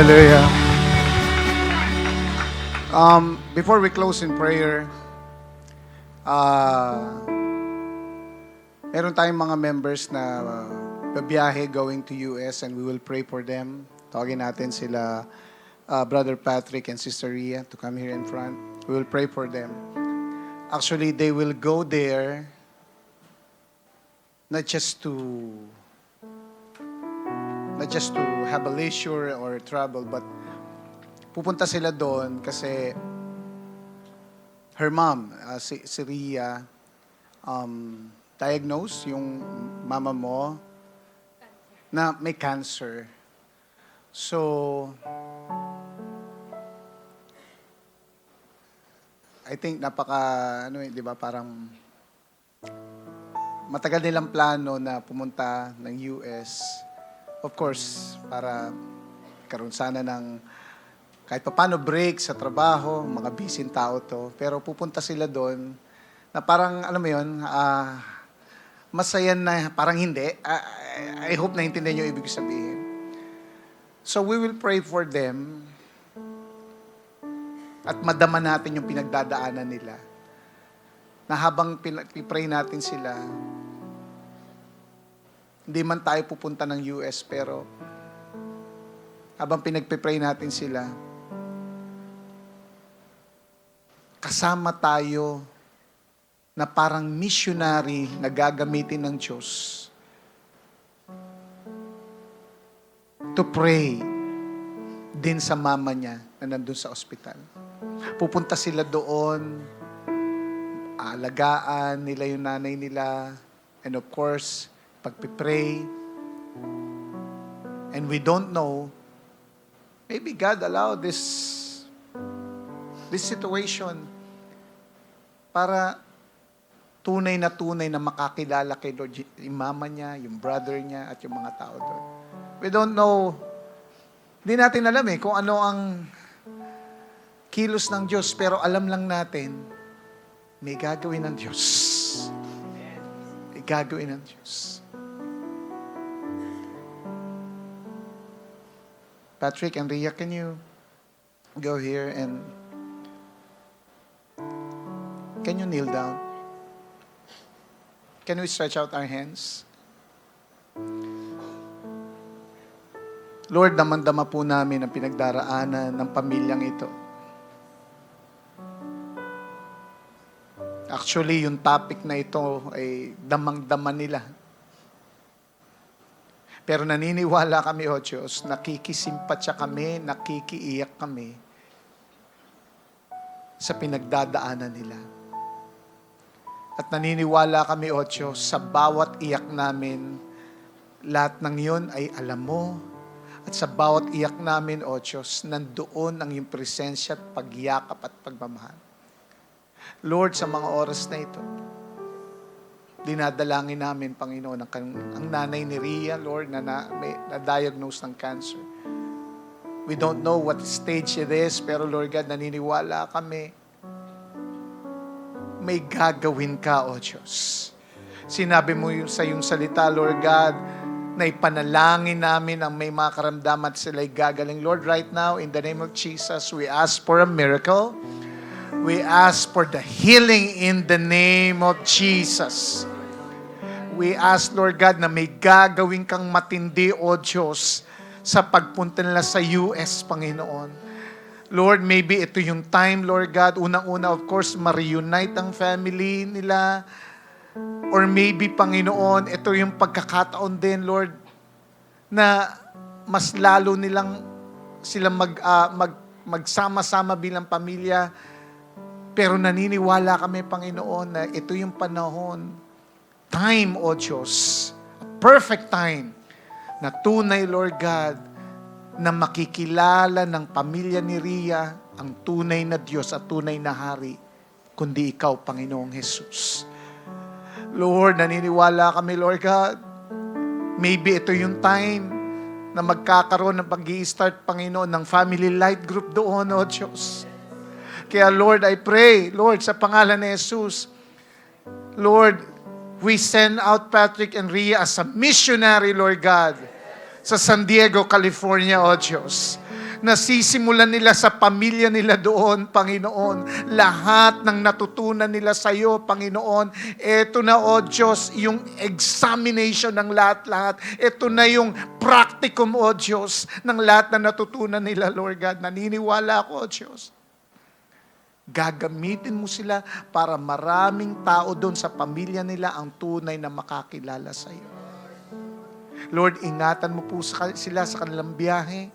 Hallelujah. Before we close in prayer, meron tayong mga members na babiyahe going to US and we will pray for them. Tawagin natin sila Brother Patrick and Sister Ria to come here in front. We will pray for them. Actually, they will go there not just to have a leisure or travel, but pupunta sila doon kasi her mom, si Ria, diagnosed yung mama mo na may cancer. So, I think di ba, parang matagal nilang plano na pumunta ng US. Of course, para karoon sana ng kahit paano break sa trabaho, mga busy tao to. Pero pupunta sila doon na parang, alam mo yun, masaya na, parang hindi. I hope na intindihan nyo ibig sabihin. So we will pray for them at madama natin yung pinagdadaanan nila. Na habang pray natin sila, hindi man tayo pupunta ng US, pero habang pinagpipray natin sila, kasama tayo na parang missionary na gagamitin ng Diyos to pray din sa mama niya na nandun sa ospital. Pupunta sila doon, alagaan nila yung nanay nila, and of course, pagpipray. And we don't know, maybe God allowed this situation para tunay na makakilala kay Lord, yung mama niya, yung brother niya, at yung mga tao doon. We don't know, hindi natin alam kung ano ang kilos ng Diyos, pero alam lang natin, may gagawin ng Diyos. May gagawin ng Diyos. Patrick and Ria, can you go here and can you kneel down? Can we stretch out our hands? Lord, damang-dama po namin ang pinagdaraanan ng pamilyang ito. Actually, yung topic na ito ay damang-dama nila. Pero naniniwala kami, O Diyos, nakikisimpatya kami, nakikiiyak kami sa pinagdadaanan nila. At naniniwala kami, O Diyos, sa bawat iyak namin, lahat ng yun ay alam mo. At sa bawat iyak namin, O Diyos, nandoon ang iyong presensya at pagyakap at pagmamahal. Lord, sa mga oras na ito, dinadalangin namin, Panginoon, ang nanay ni Ria, Lord, na-diagnose ng cancer. We don't know what stage it is, pero Lord God, naniniwala kami, may gagawin ka, O Diyos. Sinabi mo sa iyong salita, Lord God, na ipanalangin namin ang may mga karamdaman at sila'y gagaling. Lord, right now, in the name of Jesus, we ask for a miracle. We ask for the healing in the name of Jesus. We ask, Lord God, na may gagawin kang matindi, O Diyos, sa pagpunta nila sa US, Panginoon. Lord, maybe ito yung time, Lord God, unang-una, of course, ma-reunite ang family nila. Or maybe, Panginoon, ito yung pagkakataon din, Lord, na mas lalo nilang sila magsama-sama bilang pamilya. Pero naniniwala kami, Panginoon, na ito yung panahon, time, O Diyos, a perfect time, na tunay, Lord God, na makikilala ng pamilya ni Ria ang tunay na Diyos at tunay na Hari, kundi Ikaw, Panginoong Jesus. Lord, naniniwala kami, Lord God, maybe ito yung time na magkakaroon ng pag-i-start, Panginoon, ng family light group doon, O Diyos. Kaya Lord, I pray, Lord, sa pangalan ni Jesus, Lord, we send out Patrick and Ria as a missionary, Lord God, sa San Diego, California, O Diyos. Nasisimulan nila sa pamilya nila doon, Panginoon. Lahat ng natutunan nila sa iyo, Panginoon. Ito na, O Diyos, yung examination ng lahat-lahat. Ito na yung practicum, O Diyos, ng lahat na natutunan nila, Lord God. Naniniwala ako, O Diyos. Gagamitin mo sila para maraming tao doon sa pamilya nila ang tunay na makakilala sa iyo. Lord, ingatan mo po sila sa kanilang biyahe.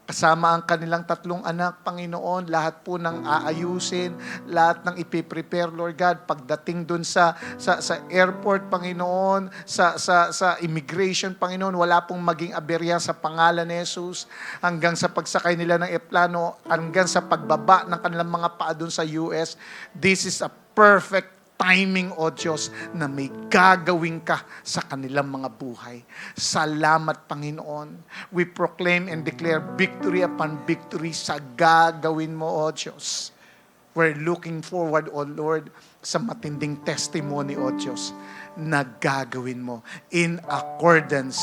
Kasama ang kanilang 3 anak, Panginoon, lahat po ng aayusin, lahat ng ipiprepare, Lord God, pagdating dun sa airport, Panginoon, sa immigration, Panginoon, wala pong maging aberya sa pangalan ni Jesus, hanggang sa pagsakay nila ng eplano, hanggang sa pagbaba ng kanilang mga paa dun sa US. This is a perfect timing, O Diyos, na may gagawin ka sa kanilang mga buhay. Salamat, Panginoon. We proclaim and declare victory upon victory sa gagawin mo, O Diyos. We're looking forward, O Lord, sa matinding testimony, O Diyos, na gagawin mo in accordance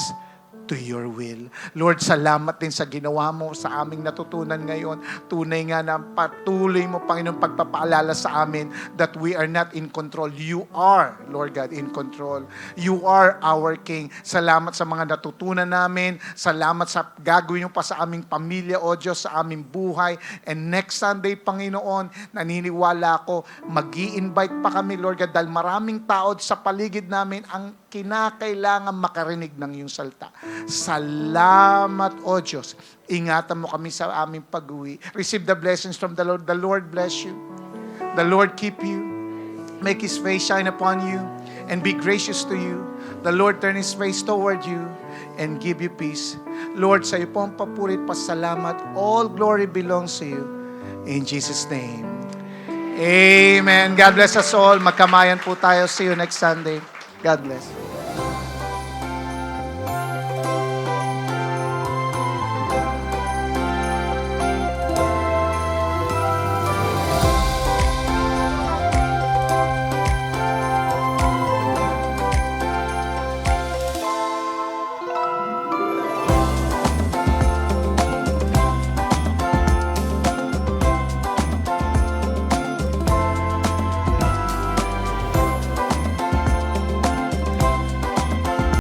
to your will. Lord, salamat din sa ginawa mo sa aming natutunan ngayon. Tunay nga na patuloy mo, Panginoon, pagpapaalala sa amin that we are not in control. You are, Lord God, in control. You are our King. Salamat sa mga natutunan namin. Salamat sa gagawin mo pa sa aming pamilya, O Diyos, sa aming buhay. And next Sunday, Panginoon, naniniwala ako, mag-i-invite pa kami, Lord God, dahil maraming tao sa paligid namin ang kinakailangan makarinig ng iyong salita. Salamat, O Diyos. Ingatan mo kami sa aming pag-uwi. Receive the blessings from the Lord. The Lord bless you. The Lord keep you. Make His face shine upon you and be gracious to you. The Lord turn His face toward you and give you peace. Lord, sa iyo po ang papurit, pasalamat. All glory belongs to you. In Jesus' name. Amen. God bless us all. Magkamayan po tayo. See you next Sunday. God bless.